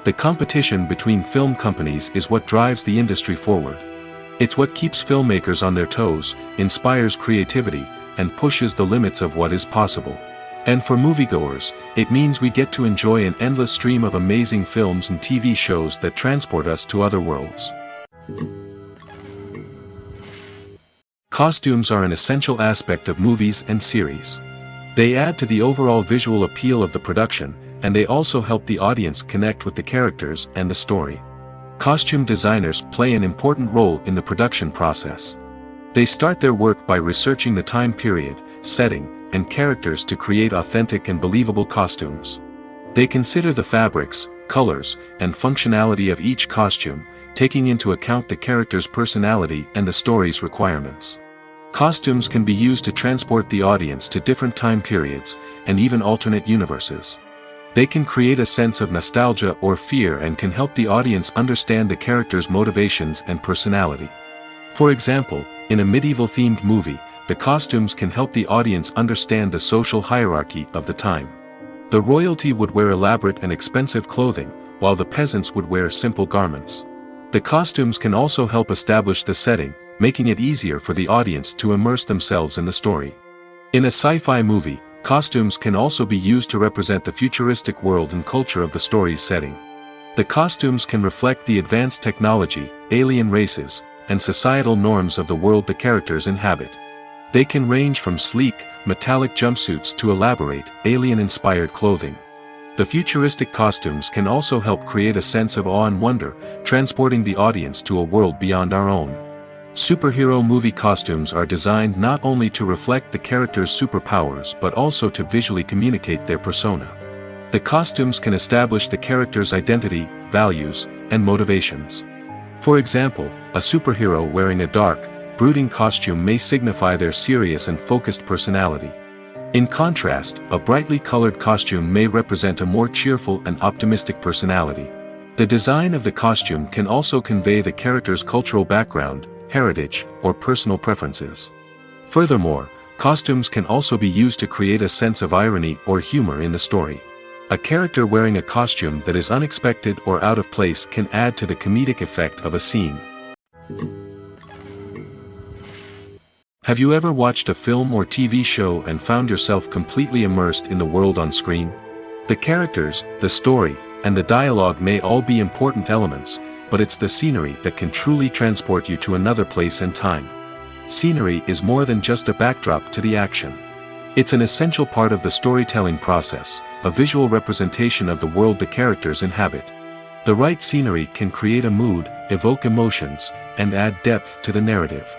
The competition between film companies is what drives the industry forward. It's what keeps filmmakers on their toes, inspires creativity, and pushes the limits of what is possible. And for moviegoers, it means we get to enjoy an endless stream of amazing films and TV shows that transport us to other worlds. Costumes are an essential aspect of movies and series. They add to the overall visual appeal of the production, and they also help the audience connect with the characters and the story. Costume designers play an important role in the production process. They start their work by researching the time period, setting, and characters to create authentic and believable costumes. They consider the fabrics, colors, and functionality of each costume, taking into account the character's personality and the story's requirements. Costumes can be used to transport the audience to different time periods, and even alternate universes. They can create a sense of nostalgia or fear and can help the audience understand the character's motivations and personality. For example, in a medieval-themed movie, the costumes can help the audience understand the social hierarchy of the time. The royalty would wear elaborate and expensive clothing, while the peasants would wear simple garments. The costumes can also help establish the setting, making it easier for the audience to immerse themselves in the story. In a sci-fi movie, costumes can also be used to represent the futuristic world and culture of the story's setting. The costumes can reflect the advanced technology, alien races, and societal norms of the world the characters inhabit. They can range from sleek, metallic jumpsuits to elaborate, alien-inspired clothing. The futuristic costumes can also help create a sense of awe and wonder, transporting the audience to a world beyond our own. Superhero movie costumes are designed not only to reflect the character's superpowers but also to visually communicate their persona. The costumes can establish the character's identity, values, and motivations. For example, a superhero wearing a dark, brooding costume may signify their serious and focused personality. In contrast, a brightly colored costume may represent a more cheerful and optimistic personality. The design of the costume can also convey the character's cultural background, heritage, or personal preferences. Furthermore, costumes can also be used to create a sense of irony or humor in the story. A character wearing a costume that is unexpected or out of place can add to the comedic effect of a scene. Have you ever watched a film or TV show and found yourself completely immersed in the world on screen? The characters, the story, and the dialogue may all be important elements, but it's the scenery that can truly transport you to another place and time. Scenery is more than just a backdrop to the action. It's an essential part of the storytelling process, a visual representation of the world the characters inhabit. The right scenery can create a mood, evoke emotions, and add depth to the narrative.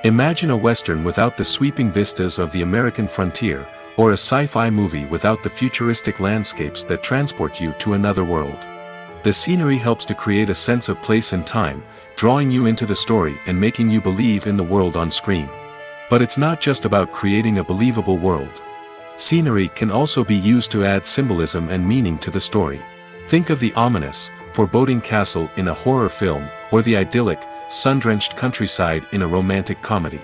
Imagine a Western without the sweeping vistas of the American frontier, or a sci-fi movie without the futuristic landscapes that transport you to another world. The scenery helps to create a sense of place and time, drawing you into the story and making you believe in the world on screen. But it's not just about creating a believable world. Scenery can also be used to add symbolism and meaning to the story. Think of the ominous, foreboding castle in a horror film, or the idyllic, sun-drenched countryside in a romantic comedy.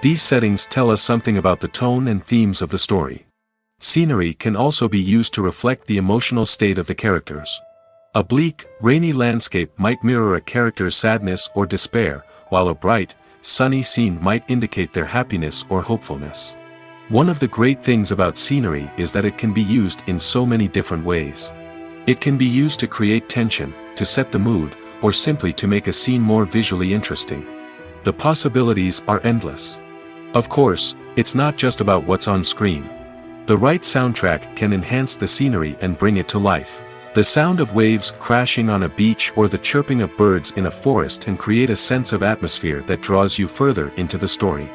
These settings tell us something about the tone and themes of the story. Scenery can also be used to reflect the emotional state of the characters. A bleak, rainy landscape might mirror a character's sadness or despair, while a bright, sunny scene might indicate their happiness or hopefulness. One of the great things about scenery is that it can be used in so many different ways. It can be used to create tension, to set the mood, or simply to make a scene more visually interesting. The possibilities are endless. Of course, it's not just about what's on screen. The right soundtrack can enhance the scenery and bring it to life. The sound of waves crashing on a beach or the chirping of birds in a forest can create a sense of atmosphere that draws you further into the story.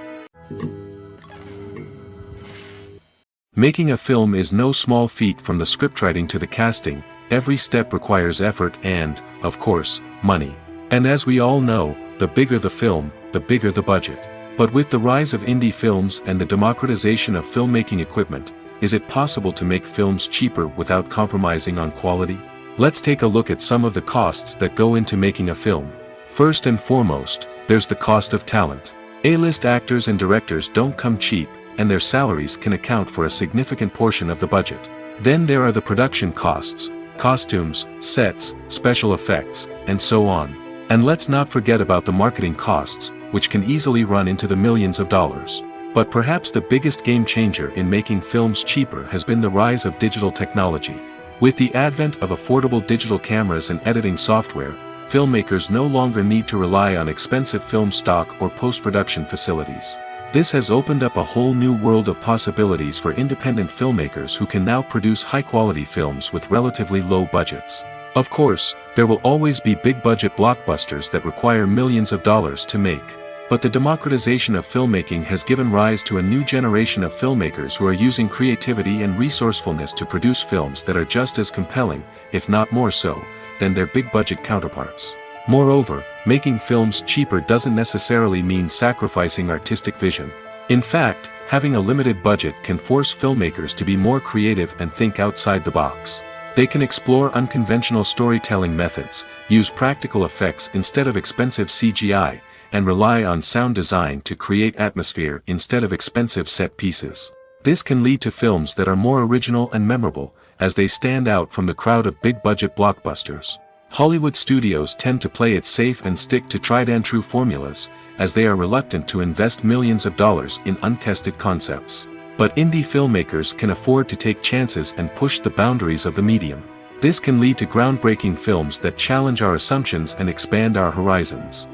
Making a film is no small feat. From the scriptwriting to the casting, every step requires effort and, of course, money. And as we all know, the bigger the film, the bigger the budget. But with the rise of indie films and the democratization of filmmaking equipment, is it possible to make films cheaper without compromising on quality? Let's take a look at some of the costs that go into making a film. First and foremost, there's the cost of talent. A-list actors and directors don't come cheap, and their salaries can account for a significant portion of the budget. Then there are the production costs, costumes, sets, special effects, and so on. And let's not forget about the marketing costs, which can easily run into the millions of dollars. But perhaps the biggest game changer in making films cheaper has been the rise of digital technology. With the advent of affordable digital cameras and editing software, filmmakers no longer need to rely on expensive film stock or post-production facilities. This has opened up a whole new world of possibilities for independent filmmakers who can now produce high-quality films with relatively low budgets. Of course, there will always be big-budget blockbusters that require millions of dollars to make. But the democratization of filmmaking has given rise to a new generation of filmmakers who are using creativity and resourcefulness to produce films that are just as compelling, if not more so, than their big-budget counterparts. Moreover, making films cheaper doesn't necessarily mean sacrificing artistic vision. In fact, having a limited budget can force filmmakers to be more creative and think outside the box. They can explore unconventional storytelling methods, use practical effects instead of expensive CGI, and rely on sound design to create atmosphere instead of expensive set pieces. This can lead to films that are more original and memorable, as they stand out from the crowd of big-budget blockbusters. Hollywood studios tend to play it safe and stick to tried-and-true formulas, as they are reluctant to invest millions of dollars in untested concepts. But indie filmmakers can afford to take chances and push the boundaries of the medium. This can lead to groundbreaking films that challenge our assumptions and expand our horizons.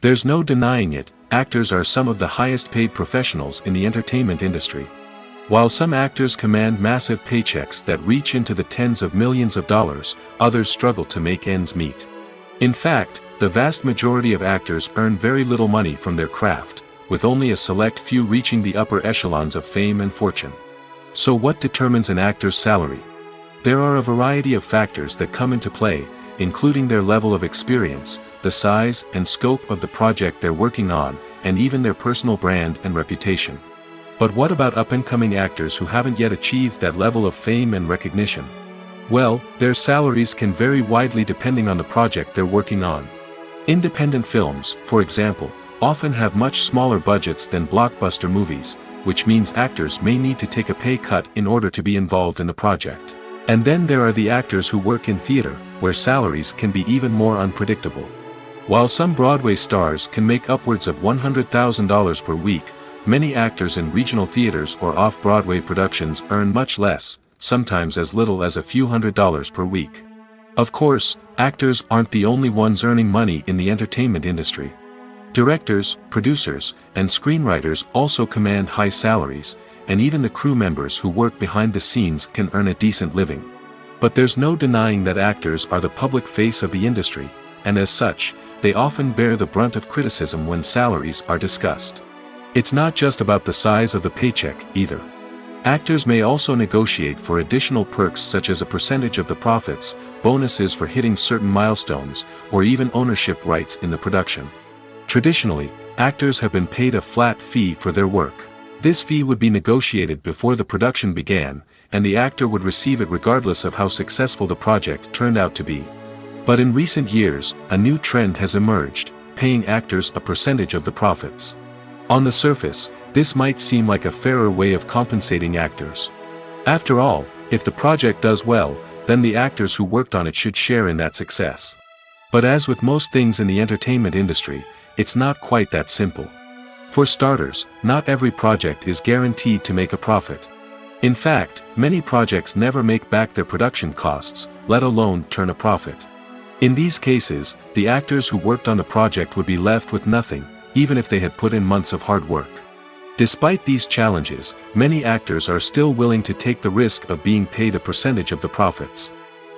There's no denying it, actors are some of the highest-paid professionals in the entertainment industry. While some actors command massive paychecks that reach into the tens of millions of dollars, others struggle to make ends meet. In fact, the vast majority of actors earn very little money from their craft, with only a select few reaching the upper echelons of fame and fortune. So what determines an actor's salary? There are a variety of factors that come into play, including their level of experience, the size and scope of the project they're working on, and even their personal brand and reputation. But what about up-and-coming actors who haven't yet achieved that level of fame and recognition? Well, their salaries can vary widely depending on the project they're working on. Independent films, for example, often have much smaller budgets than blockbuster movies, which means actors may need to take a pay cut in order to be involved in the project. And then there are the actors who work in theater, where salaries can be even more unpredictable. While some Broadway stars can make upwards of $100,000 per week, many actors in regional theaters or off-Broadway productions earn much less, sometimes as little as a few $100s per week. Of course, actors aren't the only ones earning money in the entertainment industry. Directors, producers, and screenwriters also command high salaries, and even the crew members who work behind the scenes can earn a decent living. But there's no denying that actors are the public face of the industry, and as such, they often bear the brunt of criticism when salaries are discussed. It's not just about the size of the paycheck, either. Actors may also negotiate for additional perks such as a percentage of the profits, bonuses for hitting certain milestones, or even ownership rights in the production. Traditionally, actors have been paid a flat fee for their work. This fee would be negotiated before the production began, and the actor would receive it regardless of how successful the project turned out to be. But in recent years, a new trend has emerged. paying actors a percentage of the profits. On the surface, this might seem like a fairer way of compensating actors. After all, if the project does well, then the actors who worked on it should share in that success. But as with most things in the entertainment industry, it's not quite that simple. For starters, not every project is guaranteed to make a profit. In fact, many projects never make back their production costs, let alone turn a profit. In these cases, the actors who worked on the project would be left with nothing, even if they had put in months of hard work. Despite these challenges, many actors are still willing to take the risk of being paid a percentage of the profits.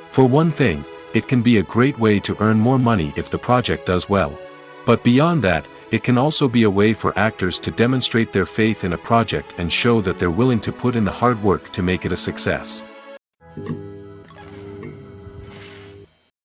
For one thing, it can be a great way to earn more money if the project does well. But beyond that, it can also be a way for actors to demonstrate their faith in a project and show that they're willing to put in the hard work to make it a success.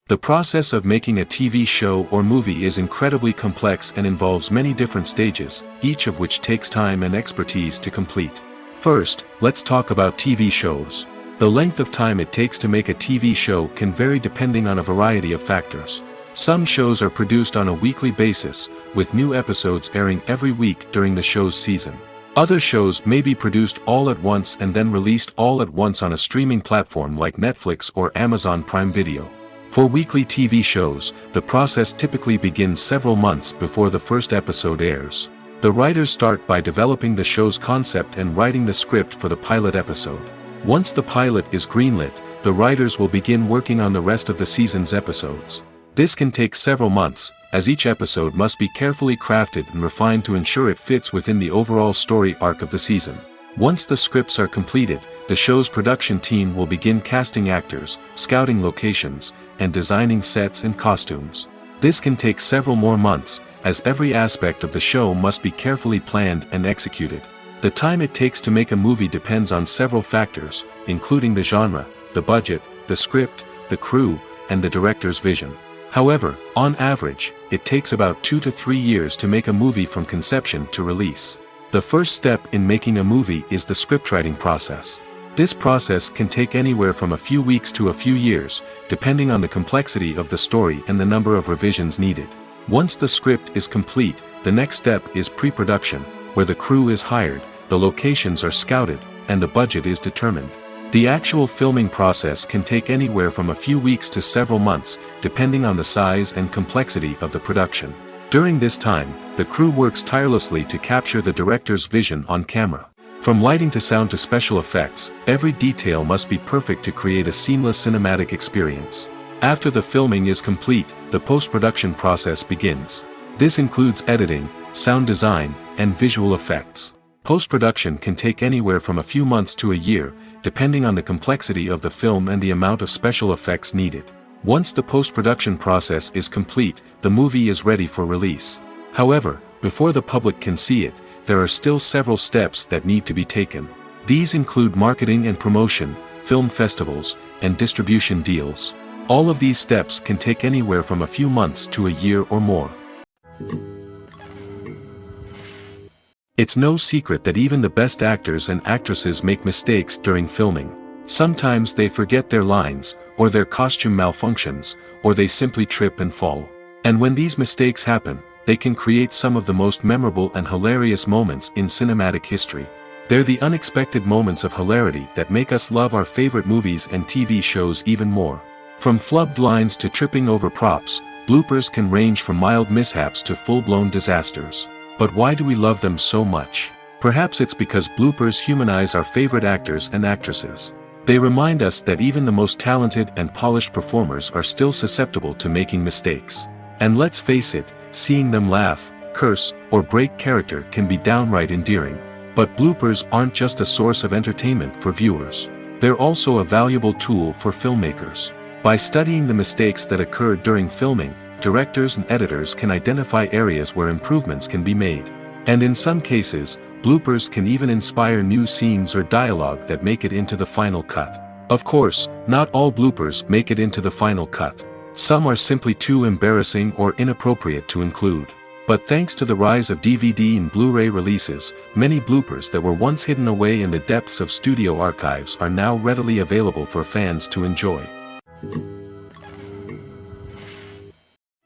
The process of making a TV show or movie is incredibly complex and involves many different stages, each of which takes time and expertise to complete. First, let's talk about TV shows. The length of time it takes to make a TV show can vary depending on a variety of factors. Some shows are produced on a weekly basis, with new episodes airing every week during the show's season. Other shows may be produced all at once and then released all at once on a streaming platform like Netflix or Amazon Prime Video. For weekly TV shows, the process typically begins several months before the first episode airs. The writers start by developing the show's concept and writing the script for the pilot episode. Once the pilot is greenlit, the writers will begin working on the rest of the season's episodes. This can take several months, as each episode must be carefully crafted and refined to ensure it fits within the overall story arc of the season. Once the scripts are completed, the show's production team will begin casting actors, scouting locations, and designing sets and costumes. This can take several more months, as every aspect of the show must be carefully planned and executed. The time it takes to make a movie depends on several factors, including the genre, the budget, the script, the crew, and the director's vision. However, on average, it takes about 2 to 3 years to make a movie from conception to release. The first step in making a movie is the scriptwriting process. This process can take anywhere from a few weeks to a few years, depending on the complexity of the story and the number of revisions needed. Once the script is complete, the next step is pre-production, where the crew is hired, the locations are scouted, and the budget is determined. The actual filming process can take anywhere from a few weeks to several months, depending on the size and complexity of the production. During this time, the crew works tirelessly to capture the director's vision on camera. From lighting to sound to special effects, every detail must be perfect to create a seamless cinematic experience. After the filming is complete, the post-production process begins. This includes editing, sound design, and visual effects. Post-production can take anywhere from a few months to a year, depending on the complexity of the film and the amount of special effects needed. Once the post-production process is complete, the movie is ready for release. However, before the public can see it, there are still several steps that need to be taken. These include marketing and promotion, film festivals, and distribution deals. All of these steps can take anywhere from a few months to a year or more. It's no secret that even the best actors and actresses make mistakes during filming. Sometimes they forget their lines, or their costume malfunctions, or they simply trip and fall. And when these mistakes happen, they can create some of the most memorable and hilarious moments in cinematic history. They're the unexpected moments of hilarity that make us love our favorite movies and TV shows even more. From flubbed lines to tripping over props, bloopers can range from mild mishaps to full-blown disasters. But why do we love them so much? Perhaps it's because bloopers humanize our favorite actors and actresses. They remind us that even the most talented and polished performers are still susceptible to making mistakes. And let's face it, seeing them laugh, curse, or break character can be downright endearing. But bloopers aren't just a source of entertainment for viewers. They're also a valuable tool for filmmakers. By studying the mistakes that occur during filming, directors and editors can identify areas where improvements can be made. And in some cases, bloopers can even inspire new scenes or dialogue that make it into the final cut. Of course, not all bloopers make it into the final cut. Some are simply too embarrassing or inappropriate to include. But thanks to the rise of DVD and Blu-ray releases, many bloopers that were once hidden away in the depths of studio archives are now readily available for fans to enjoy.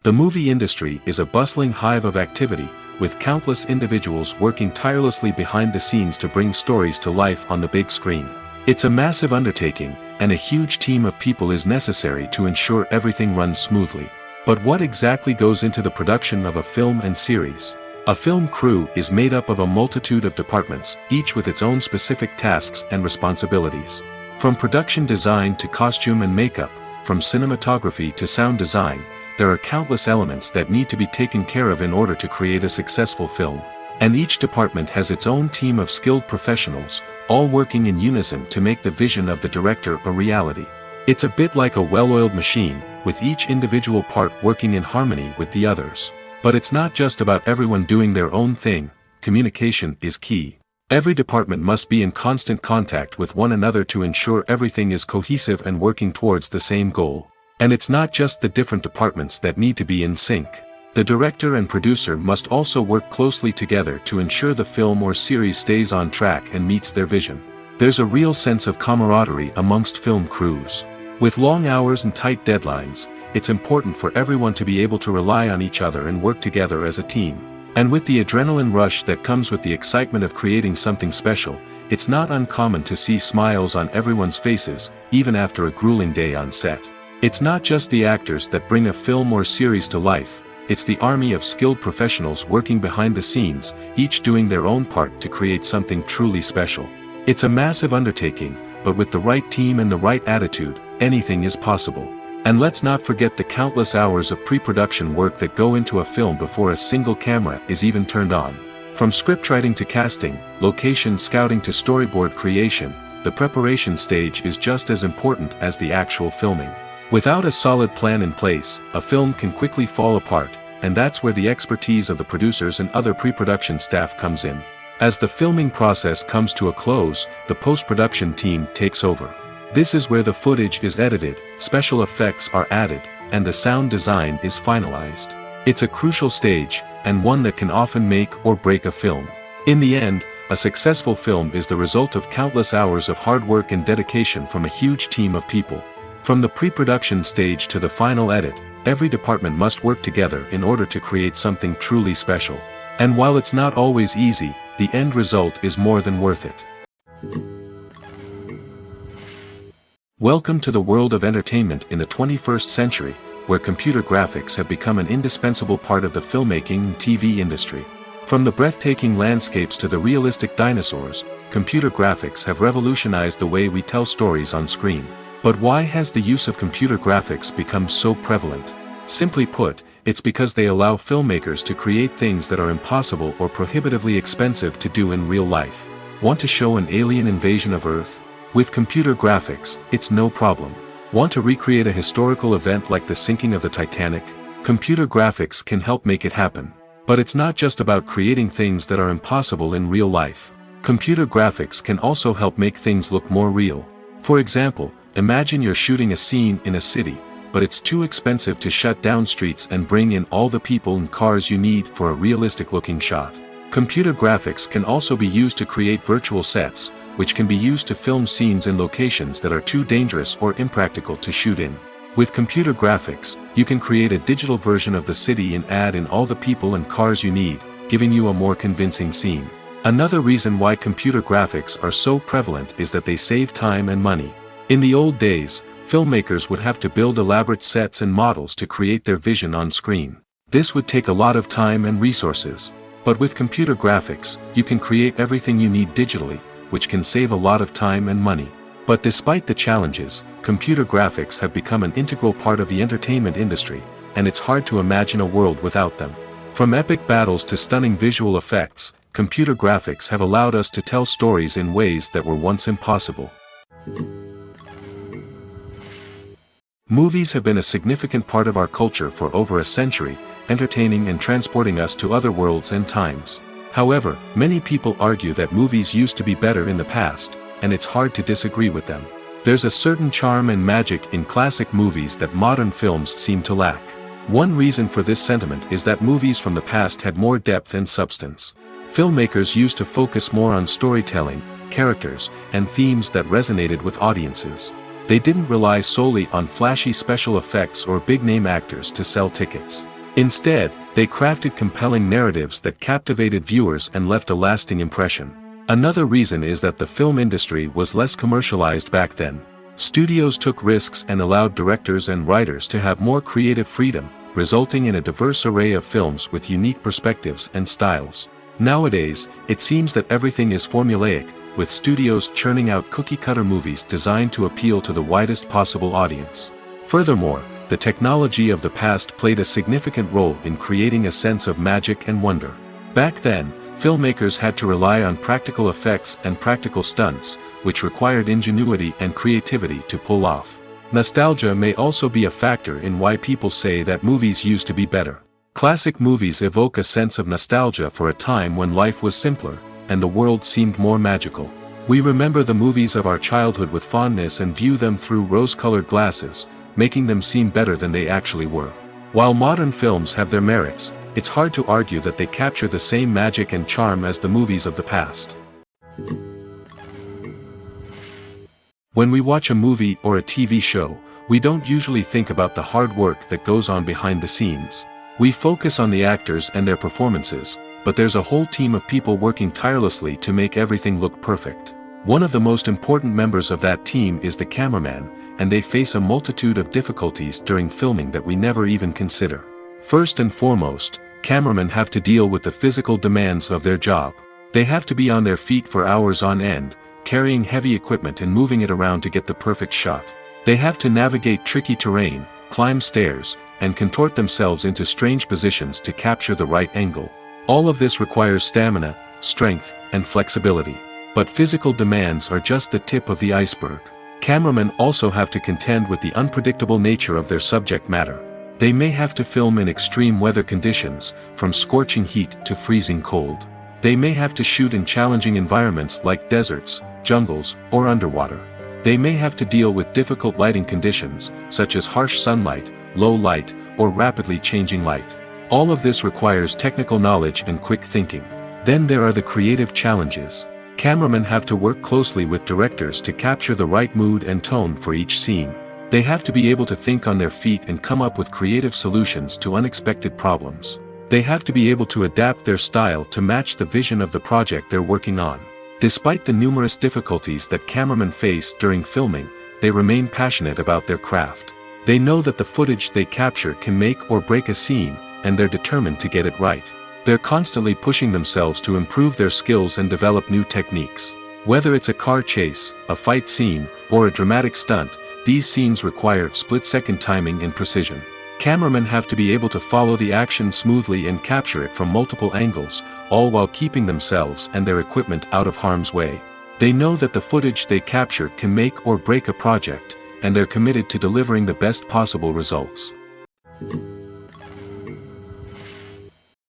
The movie industry is a bustling hive of activity, with countless individuals working tirelessly behind the scenes to bring stories to life on the big screen. It's a massive undertaking, and a huge team of people is necessary to ensure everything runs smoothly. But what exactly goes into the production of a film and series? A film crew is made up of a multitude of departments, each with its own specific tasks and responsibilities. From production design to costume and makeup, from cinematography to sound design, there are countless elements that need to be taken care of in order to create a successful film. And each department has its own team of skilled professionals, all working in unison to make the vision of the director a reality. It's a bit like a well-oiled machine, with each individual part working in harmony with the others. But it's not just about everyone doing their own thing. Communication is key. Every department must be in constant contact with one another to ensure everything is cohesive and working towards the same goal. And it's not just the different departments that need to be in sync. The director and producer must also work closely together to ensure the film or series stays on track and meets their vision. There's a real sense of camaraderie amongst film crews. With long hours and tight deadlines, it's important for everyone to be able to rely on each other and work together as a team. And with the adrenaline rush that comes with the excitement of creating something special, it's not uncommon to see smiles on everyone's faces, even after a grueling day on set. It's not just the actors that bring a film or series to life, it's the army of skilled professionals working behind the scenes, each doing their own part to create something truly special. It's a massive undertaking, but with the right team and the right attitude, anything is possible. And let's not forget the countless hours of pre-production work that go into a film before a single camera is even turned on. From scriptwriting to casting, location scouting to storyboard creation, the preparation stage is just as important as the actual filming. Without a solid plan in place, a film can quickly fall apart, and that's where the expertise of the producers and other pre-production staff comes in. As the filming process comes to a close, the post-production team takes over. This is where the footage is edited, special effects are added, and the sound design is finalized. It's a crucial stage, and one that can often make or break a film. In the end, a successful film is the result of countless hours of hard work and dedication from a huge team of people. From the pre-production stage to the final edit, every department must work together in order to create something truly special. And while it's not always easy, the end result is more than worth it. Welcome to the world of entertainment in the 21st century, where computer graphics have become an indispensable part of the filmmaking and TV industry. From the breathtaking landscapes to the realistic dinosaurs, computer graphics have revolutionized the way we tell stories on screen. But why has the use of computer graphics become so prevalent? Simply put, it's because they allow filmmakers to create things that are impossible or prohibitively expensive to do in real life. Want to show an alien invasion of Earth? With computer graphics, it's no problem. Want to recreate a historical event like the sinking of the Titanic? Computer graphics can help make it happen. But it's not just about creating things that are impossible in real life. Computer graphics can also help make things look more real. For example, imagine you're shooting a scene in a city, but it's too expensive to shut down streets and bring in all the people and cars you need for a realistic-looking shot. Computer graphics can also be used to create virtual sets, which can be used to film scenes in locations that are too dangerous or impractical to shoot in. With computer graphics, you can create a digital version of the city and add in all the people and cars you need, giving you a more convincing scene. Another reason why computer graphics are so prevalent is that they save time and money. In the old days, filmmakers would have to build elaborate sets and models to create their vision on screen. This would take a lot of time and resources. But with computer graphics, you can create everything you need digitally, which can save a lot of time and money. But despite the challenges, computer graphics have become an integral part of the entertainment industry, and it's hard to imagine a world without them. From epic battles to stunning visual effects, computer graphics have allowed us to tell stories in ways that were once impossible. Movies have been a significant part of our culture for over a century, entertaining and transporting us to other worlds and times. However, many people argue that movies used to be better in the past, and it's hard to disagree with them. There's a certain charm and magic in classic movies that modern films seem to lack. One reason for this sentiment is that movies from the past had more depth and substance. Filmmakers used to focus more on storytelling, characters, and themes that resonated with audiences. They didn't rely solely on flashy special effects or big-name actors to sell tickets. Instead, they crafted compelling narratives that captivated viewers and left a lasting impression. Another reason is that the film industry was less commercialized back then. Studios took risks and allowed directors and writers to have more creative freedom, resulting in a diverse array of films with unique perspectives and styles. Nowadays, it seems that everything is formulaic, with studios churning out cookie-cutter movies designed to appeal to the widest possible audience. Furthermore, the technology of the past played a significant role in creating a sense of magic and wonder. Back then, filmmakers had to rely on practical effects and practical stunts, which required ingenuity and creativity to pull off. Nostalgia may also be a factor in why people say that movies used to be better. Classic movies evoke a sense of nostalgia for a time when life was simpler, and the world seemed more magical. We remember the movies of our childhood with fondness and view them through rose-colored glasses, making them seem better than they actually were. While modern films have their merits, it's hard to argue that they capture the same magic and charm as the movies of the past. When we watch a movie or a TV show, we don't usually think about the hard work that goes on behind the scenes. We focus on the actors and their performances, but there's a whole team of people working tirelessly to make everything look perfect. One of the most important members of that team is the cameraman, and they face a multitude of difficulties during filming that we never even consider. First and foremost, cameramen have to deal with the physical demands of their job. They have to be on their feet for hours on end, carrying heavy equipment and moving it around to get the perfect shot. They have to navigate tricky terrain, climb stairs, and contort themselves into strange positions to capture the right angle. All of this requires stamina, strength, and flexibility. But physical demands are just the tip of the iceberg. Cameramen also have to contend with the unpredictable nature of their subject matter. They may have to film in extreme weather conditions, from scorching heat to freezing cold. They may have to shoot in challenging environments like deserts, jungles, or underwater. They may have to deal with difficult lighting conditions, such as harsh sunlight, low light, or rapidly changing light. All of this requires technical knowledge and quick thinking. Then there are the creative challenges. Cameramen have to work closely with directors to capture the right mood and tone for each scene. They have to be able to think on their feet and come up with creative solutions to unexpected problems. They have to be able to adapt their style to match the vision of the project they're working on. Despite the numerous difficulties that cameramen face during filming, they remain passionate about their craft. They know that the footage they capture can make or break a scene, and they're determined to get it right. They're constantly pushing themselves to improve their skills and develop new techniques. Whether it's a car chase, a fight scene, or a dramatic stunt, these scenes require split-second timing and precision. Cameramen have to be able to follow the action smoothly and capture it from multiple angles, all while keeping themselves and their equipment out of harm's way. They know that the footage they capture can make or break a project, and they're committed to delivering the best possible results.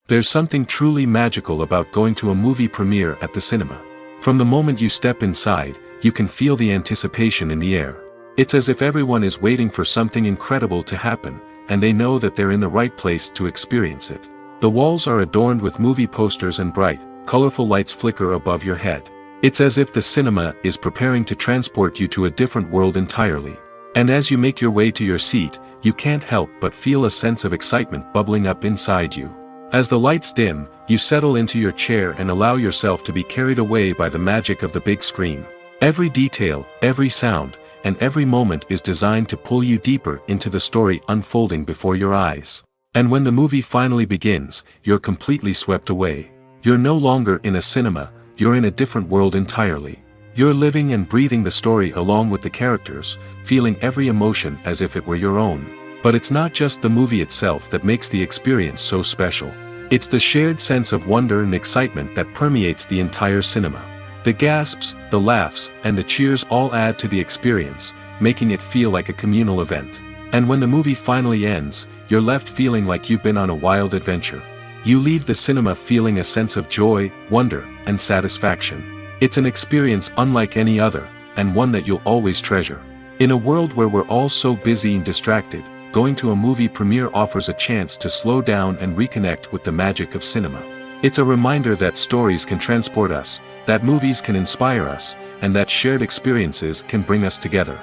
There's something truly magical about going to a movie premiere at the cinema. From the moment you step inside, you can feel the anticipation in the air. It's as if everyone is waiting for something incredible to happen, and they know that they're in the right place to experience it. The walls are adorned with movie posters and bright, colorful lights flicker above your head. It's as if the cinema is preparing to transport you to a different world entirely. And as you make your way to your seat, you can't help but feel a sense of excitement bubbling up inside you. As the lights dim, you settle into your chair and allow yourself to be carried away by the magic of the big screen. Every detail, every sound, and every moment is designed to pull you deeper into the story unfolding before your eyes. And when the movie finally begins, you're completely swept away. You're no longer in a cinema, you're in a different world entirely. You're living and breathing the story along with the characters, feeling every emotion as if it were your own. But it's not just the movie itself that makes the experience so special. It's the shared sense of wonder and excitement that permeates the entire cinema. The gasps, the laughs, and the cheers all add to the experience, making it feel like a communal event. And when the movie finally ends, you're left feeling like you've been on a wild adventure. You leave the cinema feeling a sense of joy, wonder, and satisfaction. It's an experience unlike any other, and one that you'll always treasure. In a world where we're all so busy and distracted, going to a movie premiere offers a chance to slow down and reconnect with the magic of cinema. It's a reminder that stories can transport us, that movies can inspire us, and that shared experiences can bring us together.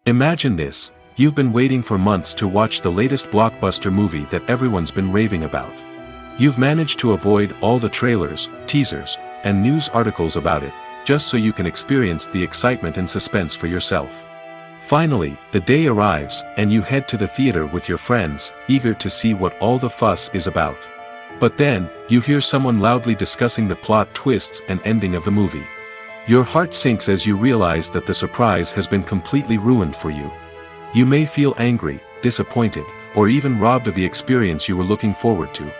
Imagine this: You've been waiting for months to watch the latest blockbuster movie that everyone's been raving about. You've managed to avoid all the trailers, teasers, and news articles about it, just so you can experience the excitement and suspense for yourself. Finally, the day arrives, and you head to the theater with your friends, eager to see what all the fuss is about. But then, you hear someone loudly discussing the plot twists and ending of the movie. Your heart sinks as you realize that the surprise has been completely ruined for you. You may feel angry, disappointed, or even robbed of the experience you were looking forward to.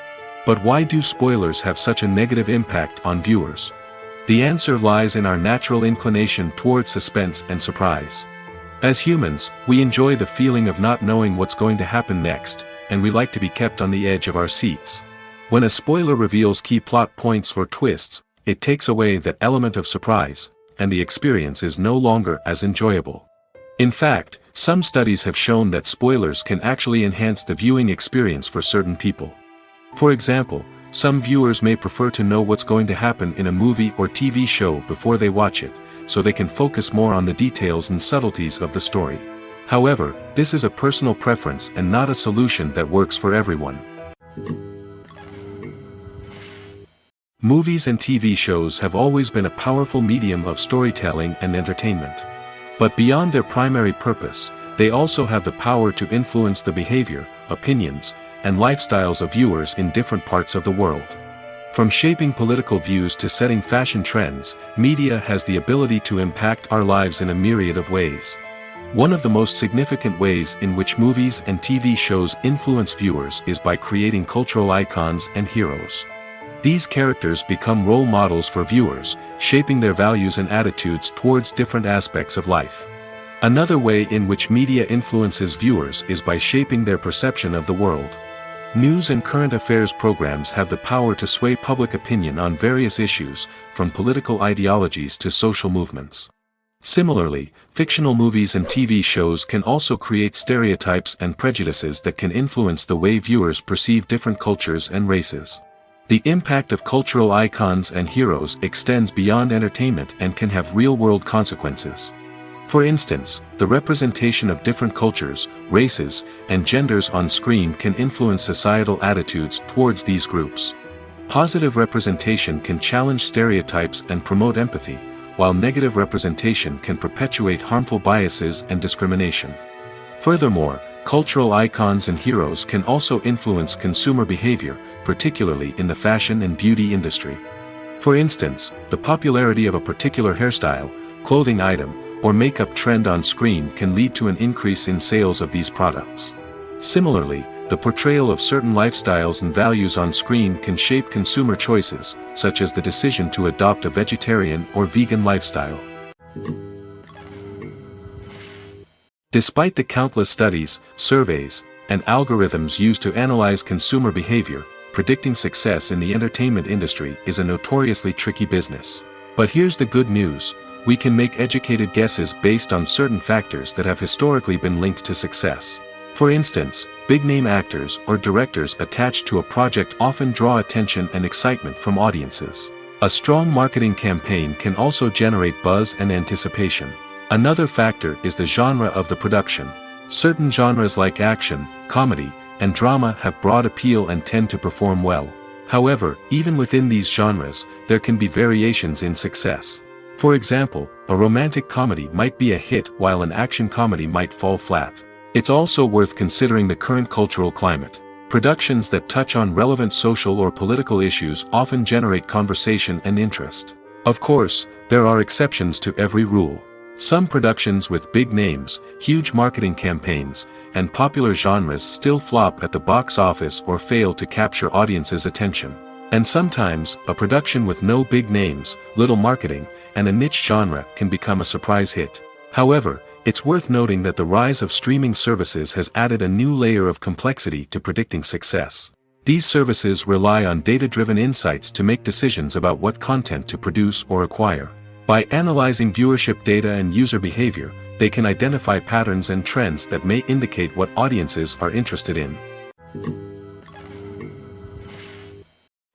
But why do spoilers have such a negative impact on viewers? The answer lies in our natural inclination towards suspense and surprise. As humans, we enjoy the feeling of not knowing what's going to happen next, and we like to be kept on the edge of our seats. When a spoiler reveals key plot points or twists, it takes away that element of surprise, and the experience is no longer as enjoyable. In fact, some studies have shown that spoilers can actually enhance the viewing experience for certain people. For example, some viewers may prefer to know what's going to happen in a movie or TV show before they watch it, so they can focus more on the details and subtleties of the story. However, this is a personal preference and not a solution that works for everyone. Movies and TV shows have always been a powerful medium of storytelling and entertainment. But beyond their primary purpose, they also have the power to influence the behavior, opinions, and lifestyles of viewers in different parts of the world. From shaping political views to setting fashion trends, media has the ability to impact our lives in a myriad of ways. One of the most significant ways in which movies and TV shows influence viewers is by creating cultural icons and heroes. These characters become role models for viewers, shaping their values and attitudes towards different aspects of life. Another way in which media influences viewers is by shaping their perception of the world. News and current affairs programs have the power to sway public opinion on various issues, from political ideologies to social movements. Similarly, fictional movies and TV shows can also create stereotypes and prejudices that can influence the way viewers perceive different cultures and races. The impact of cultural icons and heroes extends beyond entertainment and can have real-world consequences. For instance, the representation of different cultures, races, and genders on screen can influence societal attitudes towards these groups. Positive representation can challenge stereotypes and promote empathy, while negative representation can perpetuate harmful biases and discrimination. Furthermore, cultural icons and heroes can also influence consumer behavior, particularly in the fashion and beauty industry. For instance, the popularity of a particular hairstyle, clothing item, or makeup trend on screen can lead to an increase in sales of these products. Similarly, the portrayal of certain lifestyles and values on screen can shape consumer choices, such as the decision to adopt a vegetarian or vegan lifestyle. Despite the countless studies, surveys, and algorithms used to analyze consumer behavior, predicting success in the entertainment industry is a notoriously tricky business. But here's the good news: we can make educated guesses based on certain factors that have historically been linked to success. For instance, big-name actors or directors attached to a project often draw attention and excitement from audiences. A strong marketing campaign can also generate buzz and anticipation. Another factor is the genre of the production. Certain genres like action, comedy, and drama have broad appeal and tend to perform well. However, even within these genres, there can be variations in success. For example, a romantic comedy might be a hit while an action comedy might fall flat. It's also worth considering the current cultural climate. Productions that touch on relevant social or political issues often generate conversation and interest. Of course, there are exceptions to every rule. Some productions with big names, huge marketing campaigns, and popular genres still flop at the box office or fail to capture audiences' attention. And sometimes, a production with no big names, little marketing, and a niche genre can become a surprise hit. However, it's worth noting that the rise of streaming services has added a new layer of complexity to predicting success. These services rely on data-driven insights to make decisions about what content to produce or acquire. By analyzing viewership data and user behavior, they can identify patterns and trends that may indicate what audiences are interested in.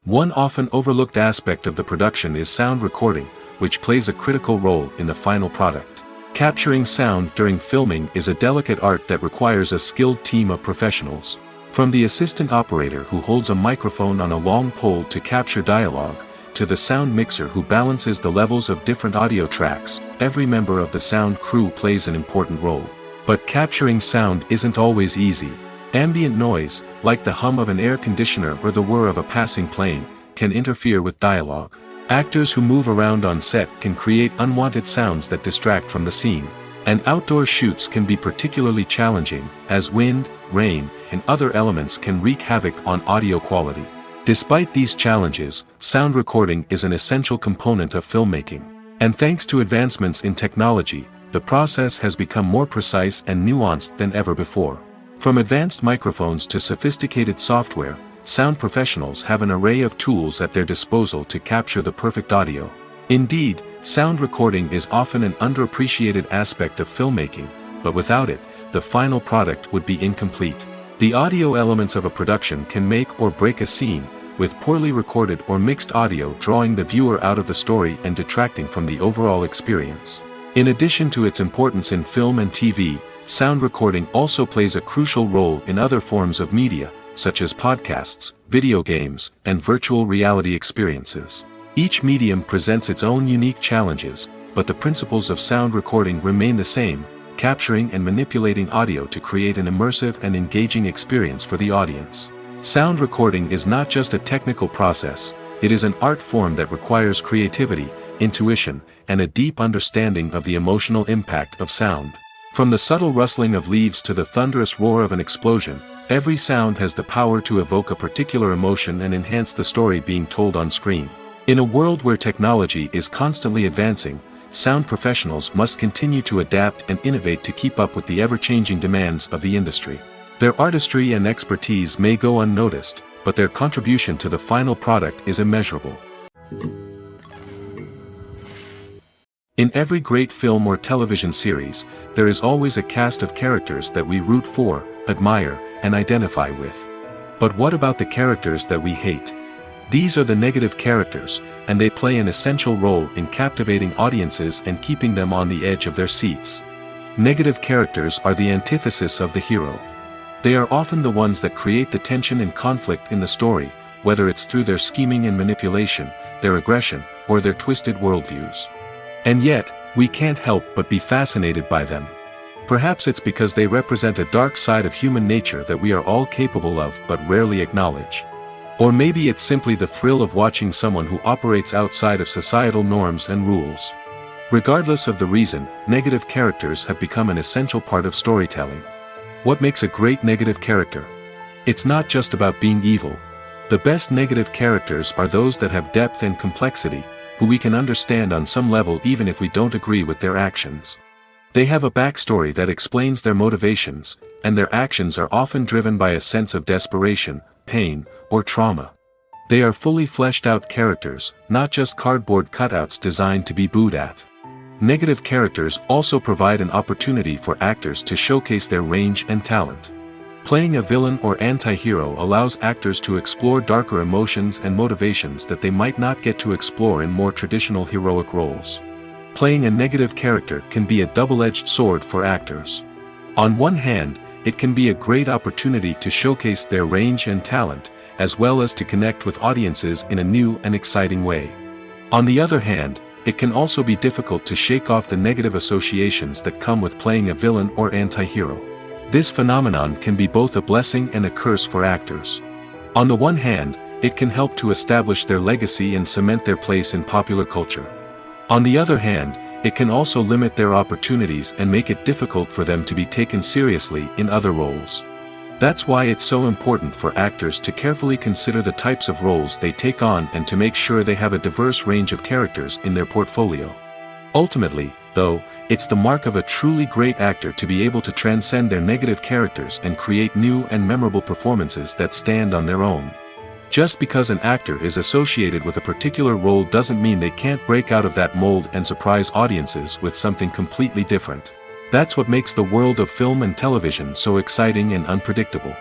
One often overlooked aspect of the production is sound recording, which plays a critical role in the final product. Capturing sound during filming is a delicate art that requires a skilled team of professionals. From the assistant operator who holds a microphone on a long pole to capture dialogue, to the sound mixer who balances the levels of different audio tracks, every member of the sound crew plays an important role. But capturing sound isn't always easy. Ambient noise, like the hum of an air conditioner or the whir of a passing plane, can interfere with dialogue. Actors who move around on set can create unwanted sounds that distract from the scene. And outdoor shoots can be particularly challenging, as wind, rain, and other elements can wreak havoc on audio quality. Despite these challenges, sound recording is an essential component of filmmaking. And thanks to advancements in technology, the process has become more precise and nuanced than ever before. From advanced microphones to sophisticated software, sound professionals have an array of tools at their disposal to capture the perfect audio. Indeed, sound recording is often an underappreciated aspect of filmmaking, but without it, the final product would be incomplete. The audio elements of a production can make or break a scene, with poorly recorded or mixed audio drawing the viewer out of the story and detracting from the overall experience. In addition to its importance in film and TV, sound recording also plays a crucial role in other forms of media, such as podcasts, video games, and virtual reality experiences. Each medium presents its own unique challenges, but the principles of sound recording remain the same, capturing and manipulating audio to create an immersive and engaging experience for the audience. Sound recording is not just a technical process, it is an art form that requires creativity, intuition, and a deep understanding of the emotional impact of sound. From the subtle rustling of leaves to the thunderous roar of an explosion, every sound has the power to evoke a particular emotion and enhance the story being told on screen. In a world where technology is constantly advancing, sound professionals must continue to adapt and innovate to keep up with the ever-changing demands of the industry. Their artistry and expertise may go unnoticed, but their contribution to the final product is immeasurable. In every great film or television series, there is always a cast of characters that we root for, admire, and identify with. But what about the characters that we hate? These are the negative characters, and they play an essential role in captivating audiences and keeping them on the edge of their seats. Negative characters are the antithesis of the hero. They are often the ones that create the tension and conflict in the story, whether it's through their scheming and manipulation, their aggression, or their twisted worldviews. And yet, we can't help but be fascinated by them. Perhaps it's because they represent a dark side of human nature that we are all capable of but rarely acknowledge. Or maybe it's simply the thrill of watching someone who operates outside of societal norms and rules. Regardless of the reason, negative characters have become an essential part of storytelling. What makes a great negative character? It's not just about being evil. The best negative characters are those that have depth and complexity, who we can understand on some level even if we don't agree with their actions. They have a backstory that explains their motivations, and their actions are often driven by a sense of desperation, pain, or trauma. They are fully fleshed out characters, not just cardboard cutouts designed to be booed at. Negative characters also provide an opportunity for actors to showcase their range and talent. Playing a villain or anti-hero allows actors to explore darker emotions and motivations that they might not get to explore in more traditional heroic roles. Playing a negative character can be a double-edged sword for actors. On one hand, it can be a great opportunity to showcase their range and talent, as well as to connect with audiences in a new and exciting way. On the other hand, it can also be difficult to shake off the negative associations that come with playing a villain or anti-hero. This phenomenon can be both a blessing and a curse for actors. On the one hand, it can help to establish their legacy and cement their place in popular culture. On the other hand, it can also limit their opportunities and make it difficult for them to be taken seriously in other roles. That's why it's so important for actors to carefully consider the types of roles they take on and to make sure they have a diverse range of characters in their portfolio. Ultimately, though, it's the mark of a truly great actor to be able to transcend their negative characters and create new and memorable performances that stand on their own. Just because an actor is associated with a particular role doesn't mean they can't break out of that mold and surprise audiences with something completely different. That's what makes the world of film and television so exciting and unpredictable.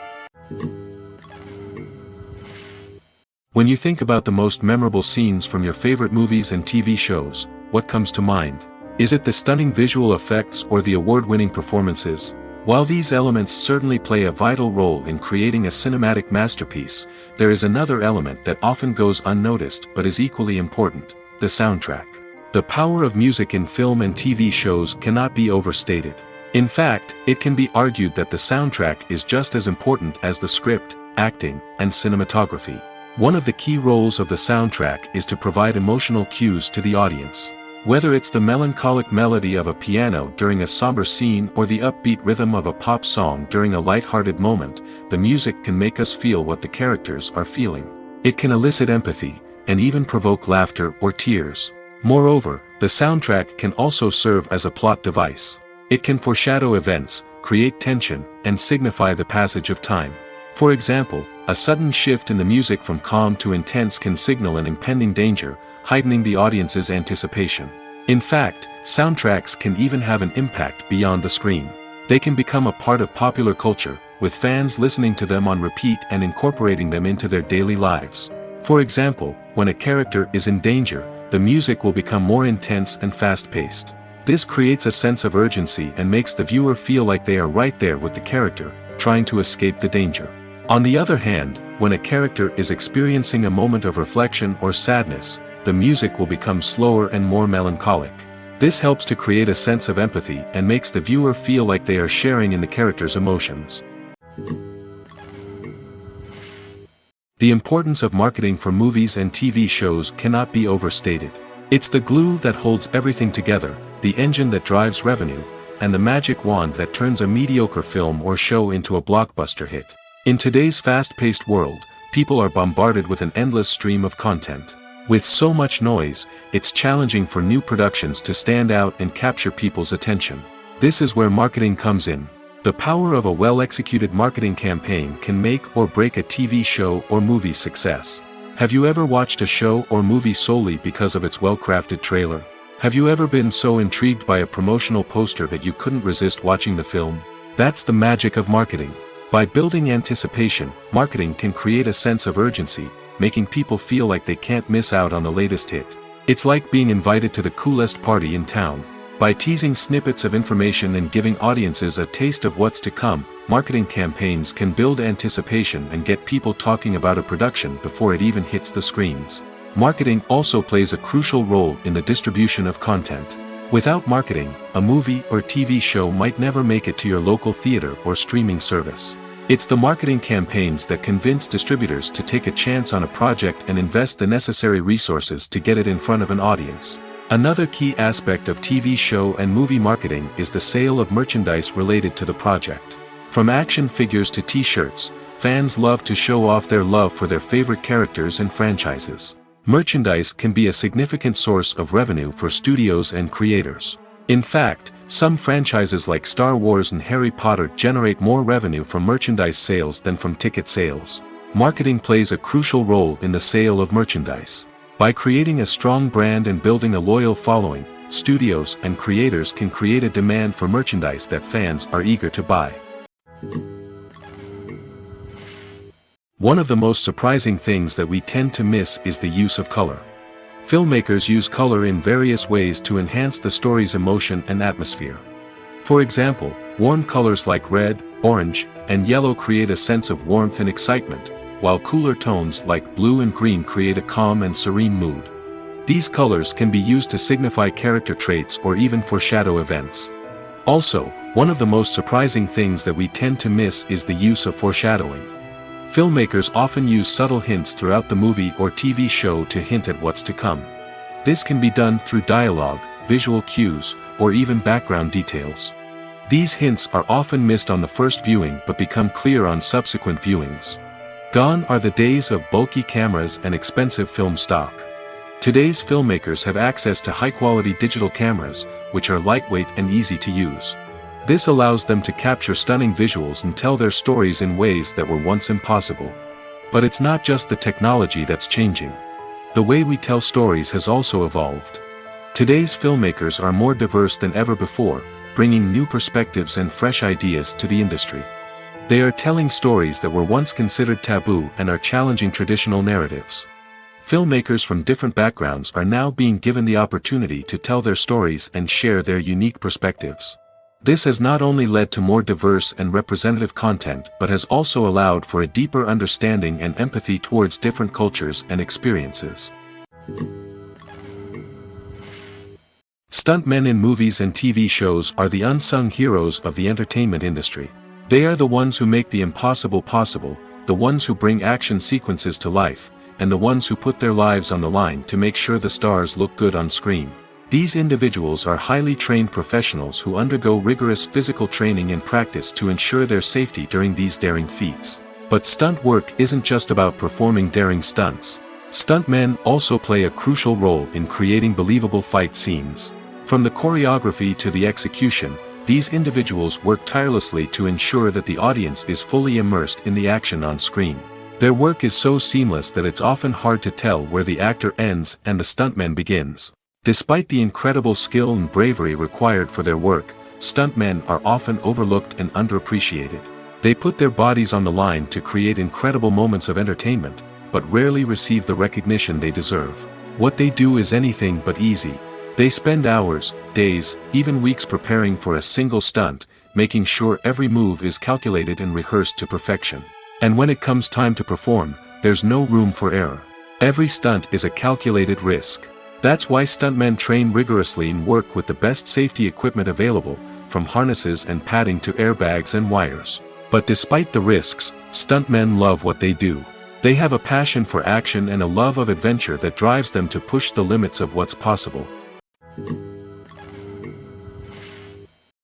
When you think about the most memorable scenes from your favorite movies and TV shows, what comes to mind? Is it the stunning visual effects or the award-winning performances? While these elements certainly play a vital role in creating a cinematic masterpiece, there is another element that often goes unnoticed but is equally important: the soundtrack. The power of music in film and TV shows cannot be overstated. In fact, it can be argued that the soundtrack is just as important as the script, acting, and cinematography. One of the key roles of the soundtrack is to provide emotional cues to the audience. Whether it's the melancholic melody of a piano during a somber scene or the upbeat rhythm of a pop song during a light-hearted moment, the music can make us feel what the characters are feeling. It can elicit empathy, and even provoke laughter or tears. Moreover, the soundtrack can also serve as a plot device. It can foreshadow events, create tension, and signify the passage of time. For example, a sudden shift in the music from calm to intense can signal an impending danger, heightening the audience's anticipation. In fact, soundtracks can even have an impact beyond the screen. They can become a part of popular culture, with fans listening to them on repeat and incorporating them into their daily lives. For example, when a character is in danger, the music will become more intense and fast-paced. This creates a sense of urgency and makes the viewer feel like they are right there with the character, trying to escape the danger. On the other hand, when a character is experiencing a moment of reflection or sadness, the music will become slower and more melancholic. This helps to create a sense of empathy and makes the viewer feel like they are sharing in the character's emotions. The importance of marketing for movies and TV shows cannot be overstated. It's the glue that holds everything together, the engine that drives revenue, and the magic wand that turns a mediocre film or show into a blockbuster hit. In today's fast-paced world, people are bombarded with an endless stream of content. With so much noise, it's challenging for new productions to stand out and capture people's attention. This is where marketing comes in. The power of a well-executed marketing campaign can make or break a TV show or movie's success. Have you ever watched a show or movie solely because of its well-crafted trailer? Have you ever been so intrigued by a promotional poster that you couldn't resist watching the film? That's the magic of marketing. By building anticipation, marketing can create a sense of urgency, making people feel like they can't miss out on the latest hit. It's like being invited to the coolest party in town. By teasing snippets of information and giving audiences a taste of what's to come, marketing campaigns can build anticipation and get people talking about a production before it even hits the screens. Marketing also plays a crucial role in the distribution of content. Without marketing, a movie or TV show might never make it to your local theater or streaming service. It's the marketing campaigns that convince distributors to take a chance on a project and invest the necessary resources to get it in front of an audience. Another key aspect of TV show and movie marketing is the sale of merchandise related to the project. From action figures to t-shirts, fans love to show off their love for their favorite characters and franchises. Merchandise can be a significant source of revenue for studios and creators. In fact, some franchises like Star Wars and Harry Potter generate more revenue from merchandise sales than from ticket sales. Marketing plays a crucial role in the sale of merchandise. By creating a strong brand and building a loyal following, studios and creators can create a demand for merchandise that fans are eager to buy. One of the most surprising things that we tend to miss is the use of color. Filmmakers use color in various ways to enhance the story's emotion and atmosphere. For example, warm colors like red, orange, and yellow create a sense of warmth and excitement, while cooler tones like blue and green create a calm and serene mood. These colors can be used to signify character traits or even foreshadow events. Also, one of the most surprising things that we tend to miss is the use of foreshadowing. Filmmakers often use subtle hints throughout the movie or TV show to hint at what's to come. This can be done through dialogue, visual cues, or even background details. These hints are often missed on the first viewing but become clear on subsequent viewings. Gone are the days of bulky cameras and expensive film stock. Today's filmmakers have access to high-quality digital cameras, which are lightweight and easy to use. This allows them to capture stunning visuals and tell their stories in ways that were once impossible. But it's not just the technology that's changing. The way we tell stories has also evolved. Today's filmmakers are more diverse than ever before, bringing new perspectives and fresh ideas to the industry. They are telling stories that were once considered taboo and are challenging traditional narratives. Filmmakers from different backgrounds are now being given the opportunity to tell their stories and share their unique perspectives. This has not only led to more diverse and representative content but has also allowed for a deeper understanding and empathy towards different cultures and experiences. Stuntmen in movies and TV shows are the unsung heroes of the entertainment industry. They are the ones who make the impossible possible, the ones who bring action sequences to life, and the ones who put their lives on the line to make sure the stars look good on screen. These individuals are highly trained professionals who undergo rigorous physical training and practice to ensure their safety during these daring feats. But stunt work isn't just about performing daring stunts. Stuntmen also play a crucial role in creating believable fight scenes. From the choreography to the execution, these individuals work tirelessly to ensure that the audience is fully immersed in the action on screen. Their work is so seamless that it's often hard to tell where the actor ends and the stuntman begins. Despite the incredible skill and bravery required for their work, stuntmen are often overlooked and underappreciated. They put their bodies on the line to create incredible moments of entertainment, but rarely receive the recognition they deserve. What they do is anything but easy. They spend hours, days, even weeks preparing for a single stunt, making sure every move is calculated and rehearsed to perfection. And when it comes time to perform, there's no room for error. Every stunt is a calculated risk. That's why stuntmen train rigorously and work with the best safety equipment available, from harnesses and padding to airbags and wires. But despite the risks, stuntmen love what they do. They have a passion for action and a love of adventure that drives them to push the limits of what's possible.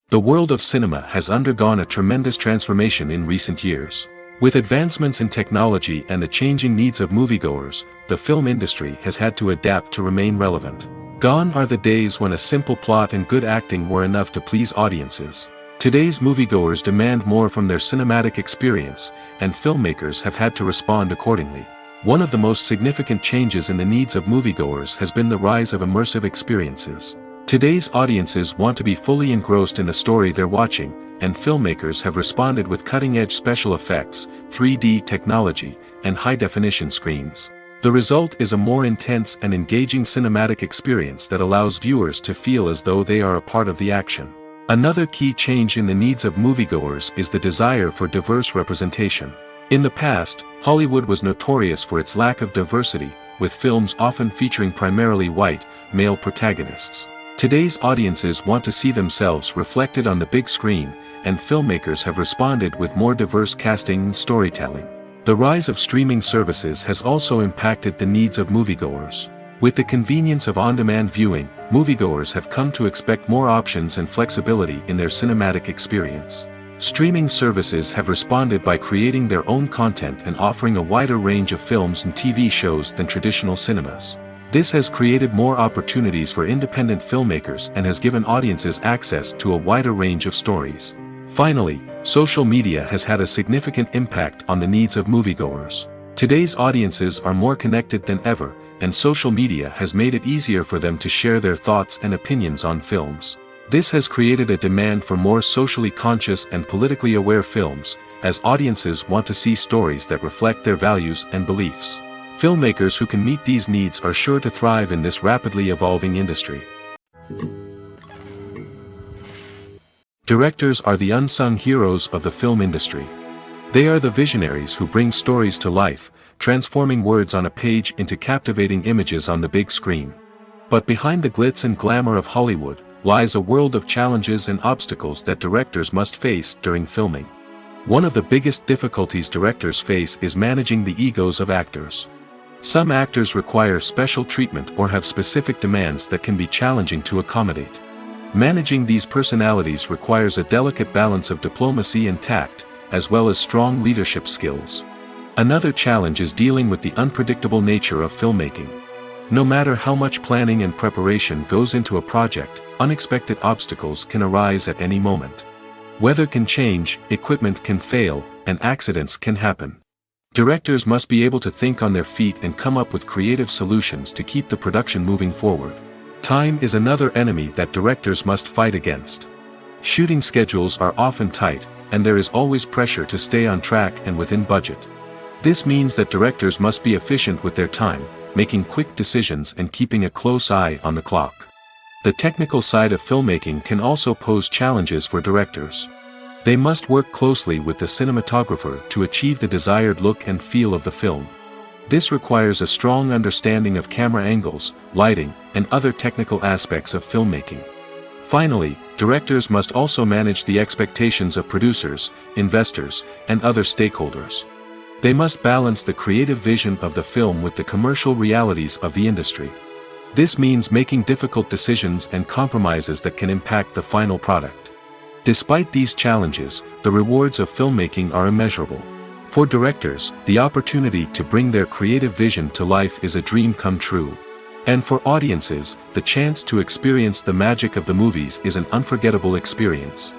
The world of cinema has undergone a tremendous transformation in recent years. With advancements in technology and the changing needs of moviegoers, the film industry has had to adapt to remain relevant. Gone are the days when a simple plot and good acting were enough to please audiences. Today's moviegoers demand more from their cinematic experience, and filmmakers have had to respond accordingly. One of the most significant changes in the needs of moviegoers has been the rise of immersive experiences. Today's audiences want to be fully engrossed in the story they're watching, and filmmakers have responded with cutting-edge special effects, 3D technology, and high-definition screens. The result is a more intense and engaging cinematic experience that allows viewers to feel as though they are a part of the action. Another key change in the needs of moviegoers is the desire for diverse representation. In the past, Hollywood was notorious for its lack of diversity, with films often featuring primarily white, male protagonists. Today's audiences want to see themselves reflected on the big screen, and filmmakers have responded with more diverse casting and storytelling. The rise of streaming services has also impacted the needs of moviegoers. With the convenience of on-demand viewing, moviegoers have come to expect more options and flexibility in their cinematic experience. Streaming services have responded by creating their own content and offering a wider range of films and TV shows than traditional cinemas. This has created more opportunities for independent filmmakers and has given audiences access to a wider range of stories. Finally, social media has had a significant impact on the needs of moviegoers. Today's audiences are more connected than ever, and social media has made it easier for them to share their thoughts and opinions on films. This has created a demand for more socially conscious and politically aware films, as audiences want to see stories that reflect their values and beliefs. Filmmakers who can meet these needs are sure to thrive in this rapidly evolving industry. Directors are the unsung heroes of the film industry. They are the visionaries who bring stories to life, transforming words on a page into captivating images on the big screen. But behind the glitz and glamour of Hollywood lies a world of challenges and obstacles that directors must face during filming. One of the biggest difficulties directors face is managing the egos of actors. Some actors require special treatment or have specific demands that can be challenging to accommodate. Managing these personalities requires a delicate balance of diplomacy and tact, as well as strong leadership skills. Another challenge is dealing with the unpredictable nature of filmmaking. No matter how much planning and preparation goes into a project, unexpected obstacles can arise at any moment. Weather can change, equipment can fail, and accidents can happen. Directors must be able to think on their feet and come up with creative solutions to keep the production moving forward. Time is another enemy that directors must fight against. Shooting schedules are often tight, and there is always pressure to stay on track and within budget. This means that directors must be efficient with their time, making quick decisions and keeping a close eye on the clock. The technical side of filmmaking can also pose challenges for directors. They must work closely with the cinematographer to achieve the desired look and feel of the film. This requires a strong understanding of camera angles, lighting, and other technical aspects of filmmaking. Finally, directors must also manage the expectations of producers, investors, and other stakeholders. They must balance the creative vision of the film with the commercial realities of the industry. This means making difficult decisions and compromises that can impact the final product. Despite these challenges, the rewards of filmmaking are immeasurable. For directors, the opportunity to bring their creative vision to life is a dream come true. And for audiences, the chance to experience the magic of the movies is an unforgettable experience.